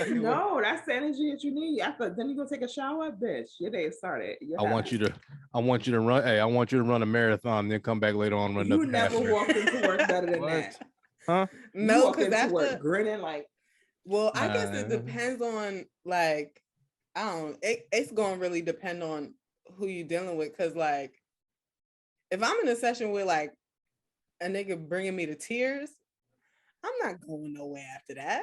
No, that's the energy that you need. Then you gonna take a shower, bitch. Your day started. I want you to run. Hey, I want you to run a marathon, and then come back later on and run another. You never walked into work better than that. Huh? No, because that's work grinning like. Well, I guess it depends on like I don't. It's gonna really depend on who you're dealing with. Because like, if I'm in a session with like a nigga bringing me to tears, I'm not going nowhere after that.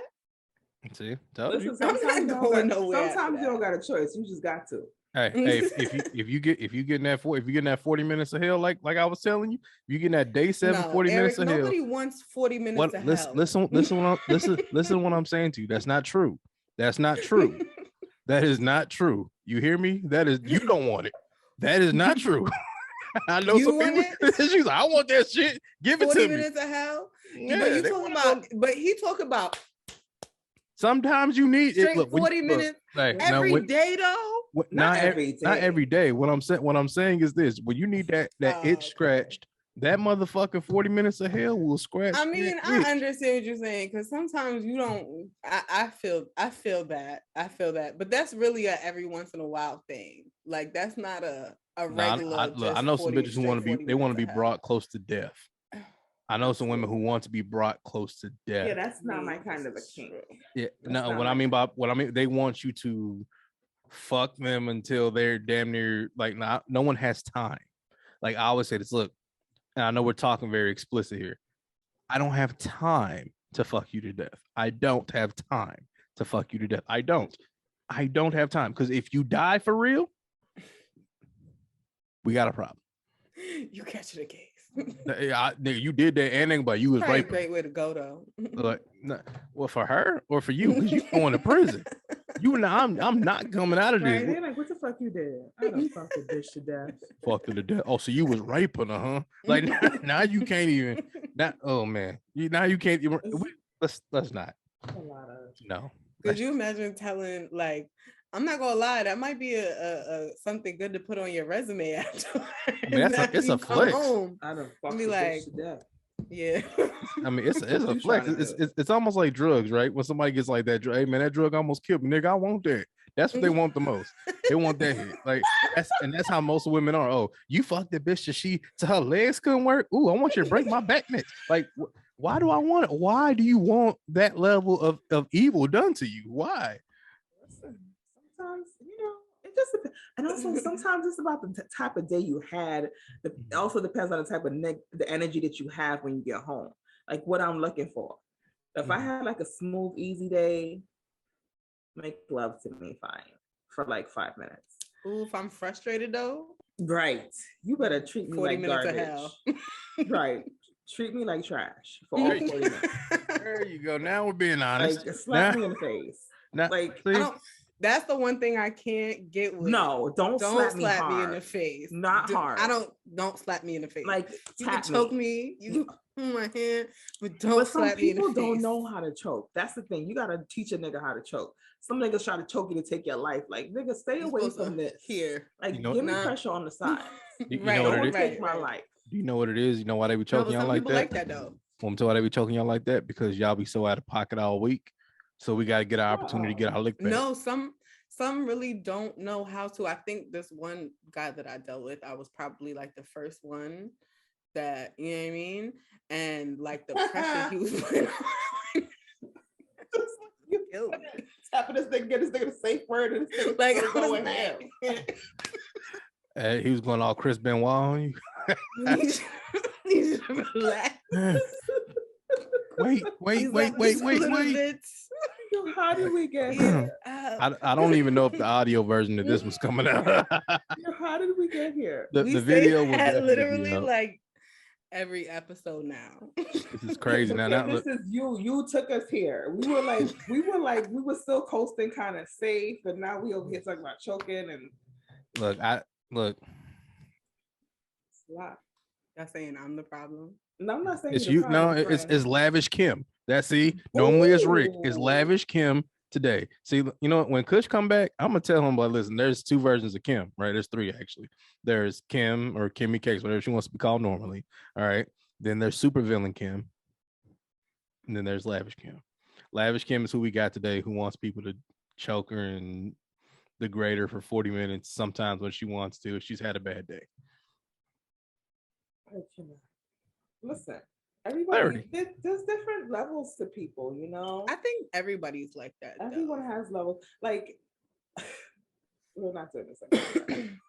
See, told you. Listen, I'm sometimes not going nowhere. sometimes you don't got a choice. You just got to. Hey, if you getting that 40 minutes of hell, like I was telling you, you getting that day 7, No, 40 minutes Eric, of hell. nobody wants 40 minutes of hell. Listen what I'm saying to you. That's not true. That's not true. That is not true. You hear me? That is, you don't want it. That is not true. I know You some want people. it? She's like, I want that shit. Give it 40 to me. minutes of hell. Yeah, But you they talking wanna about, go- but he talk about Sometimes you need it. straight Look, 40 minutes every day though. Not every day. Not every day. What I'm saying is this: when you need that itch scratched, that motherfucking 40 minutes of hell will scratch. I mean, that I itch. understand what you're saying because sometimes you don't. I feel that. I feel that, but that's really a every once in a while thing. Like that's not a regular. I know some bitches who want to be. They want to be brought close to death. I know some women who want to be brought close to death. Yeah, that's not my kind of a kink. Yeah, That's no. not What my I mean by what I mean, they want you to fuck them until they're damn near like not. No one has time. Like I always say this. Look, and I know we're talking very explicit here. I don't have time to fuck you to death. I don't have time to fuck you to death. I don't have time because if you die for real, we got a problem. You catching a case. Nigga, you did that, and anybody, you was Probably right. a great way to go though. Like, well, for her or for you, because you going to prison. You and I'm not coming out of this. Right? They're like, what the fuck you did? I don't fuck a bitch to death. Fucked her to death. Oh, so you was raping her, huh? Like now you can't even. Not. Oh man, now you can't even. Let's not. A lot of No. Could you imagine telling like? I'm not gonna lie, that might be a something good to put on your resume after. I mean, it's a flex. I don't fuck Be a like, bitch to death. Yeah. I mean, it's a You flex. trying to It's almost like drugs, right? When somebody gets like that, hey man, that drug almost killed me, nigga. I want that. That's what they want the most. They want that hit. Like that's how most women are. Oh, you fucked that bitch to her legs couldn't work. Ooh, I want you to break my back next. Like, why do I want it? Why do you want that level of evil done to you? Why? Listen, sometimes it just depends. And also sometimes it's about the type of day you had. It also depends on the type of the energy that you have when you get home. Like what I'm looking for. If I had like a smooth, easy day, make love to me fine for like 5 minutes. Ooh, if I'm frustrated though, right, you better treat me 40 like minutes garbage. Of hell. Right, treat me like trash for all 40 minutes. There you go. Now we're being honest. Like slap me in the face. Like that's the one thing I can't get with. No, don't slap me in the face. Not hard. Don't slap me in the face. Like you can choke me. You can my hand, but don't slap me in the face. People don't know how to choke. That's the thing. You gotta teach a nigga how to choke. Some niggas try to choke you to take your life. Like nigga, stay away from this. Here, like give me pressure on the side. Don't take my life. Do you know what it is? You know why they be choking y'all like that? Like that though. Want to why they be choking y'all like that? Because y'all be so out of pocket all week. So we got to get our opportunity to get our lick back. No, some really don't know how to. I think this one guy that I dealt with, I was probably like the first one that, you know what I mean? And like the pressure he was putting on. You killed me. Tapping this thing, get this nigga a safe word, and this nigga like going ham. He was going all Chris Benoit on you. You should relax. Wait. How did we get here? I don't even know if the audio version of this was coming out. How did we get here? The video was literally like every episode now. This is crazy. Now this is you took us here. We were still coasting kind of safe, but now we over here talking about choking and look. Y'all saying I'm the problem? No, I'm not saying it's you. No, it's Lavish Kim. That's normally it's Rick. It's Lavish Kim today. See, you know when Kush come back, I'm gonna tell him, but listen, there's 2 versions of Kim, right? There's 3 actually. There's Kim or Kimmy Cakes, whatever she wants to be called normally. All right. Then there's super villain Kim. And then there's Lavish Kim. Lavish Kim is who we got today, who wants people to choke her and degrade her for 40 minutes, sometimes when she wants to, if she's had a bad day. Listen, everybody, there's different levels to people, you know? I think everybody's like that. Everyone has levels. Like, we're not doing this anymore.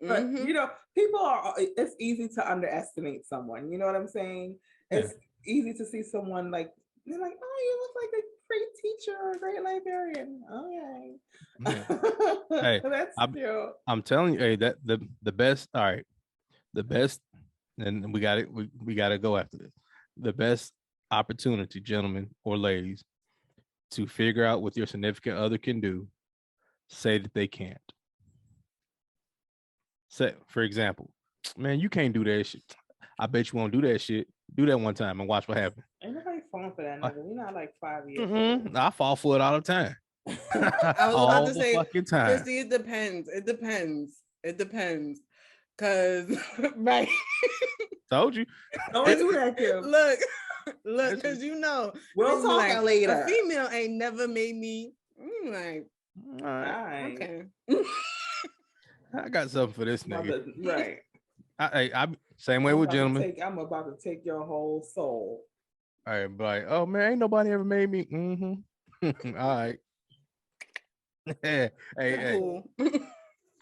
But Mhm. you know, people are. It's easy to underestimate someone. You know what I'm saying? It's easy to see someone like they're like, oh, you look like a great teacher or a great librarian. Yeah. Okay, Hey, that's I'm cute. I'm telling you, hey, that the best. All right, the best, and we got it. We got to go after this. The best opportunity, gentlemen or ladies, to figure out what your significant other can do. Say that they can't. Say, for example, man, you can't do that shit. I bet you won't do that shit. Do that one time and watch what happens. Ain't nobody falling for that Uh, nigga. We're not like 5 years old. I fall for it all the time. I was about All to the say, fucking time. Christy, it depends. It depends. It depends. Cause right. Don't Told you. do that, Kim. Look, Listen. because you know, We'll niggas be talk like, later. a female ain't never made me. Like, All right. Alright. okay. I got something for this About nigga. to- right. I same way with gentlemen. I'm about to take your whole soul. All right, but like, oh man, ain't nobody ever made me. Mm-hmm. All right. hey, Cool.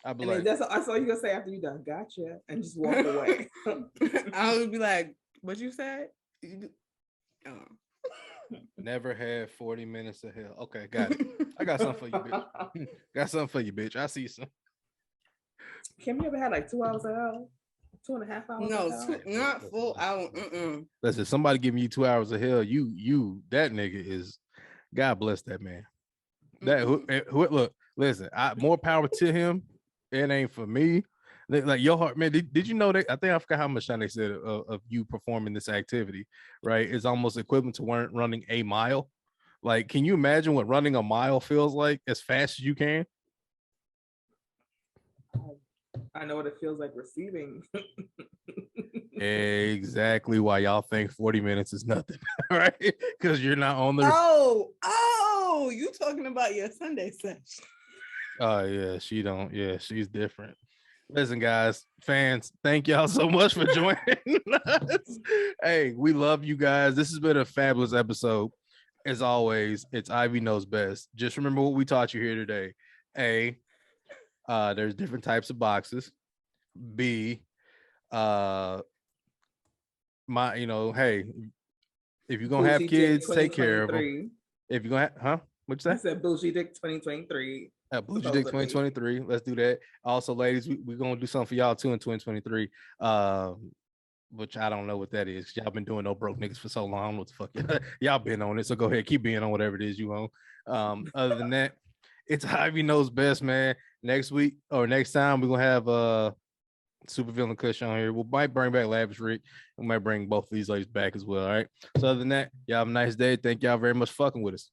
I be And then like, that's all you gonna say after you done. Gotcha, and just walk away. I would be like, what you said? Oh. never had 40 minutes of hell. Okay, got it. I got something for you, bitch. Got something for you, bitch. I see some. Kim, you ever had like 2 hours of hell? 2.5 hours No, of hell? not full hour. Listen, somebody giving you 2 hours of hell. That nigga is. God bless that man. That look, listen. More power to him. It ain't for me. Like your heart, man. Did you know that? I think I forgot how much time they said of you performing this activity. Right, it's almost equivalent to running a mile. Like, can you imagine what running a mile feels like as fast as you can? I know what it feels like receiving. Exactly why y'all think 40 minutes is nothing, right? Because you're not on the. Oh, you talking about your Sunday session? Oh yeah, she don't. Yeah, she's different. Listen, guys, fans, thank y'all so much for joining us. Hey, we love you guys. This has been a fabulous episode. As always, it's Ivy Knows Best. Just remember what we taught you here today. A, there's different types of boxes. B, hey, if you're gonna have Bougie Dick kids, take care of them. 2023. If you're gonna what'd you I say? said Bougie Dick 2023. Bougie Dick 2023. Let's do that. Also, ladies, we're gonna do something for y'all too in 2023. Which I don't know what that is. Y'all been doing no broke niggas for so long. I don't know what the fuck y'all been on it. So go ahead, keep being on whatever it is you own. Other than that, it's Ivy Knows Best, man. Next week or next time, we're gonna have Super Villain Kush on here. We might bring back Lavish Rick. We might bring both of these ladies back as well. All right. So other than that, y'all have a nice day. Thank y'all very much for fucking with us.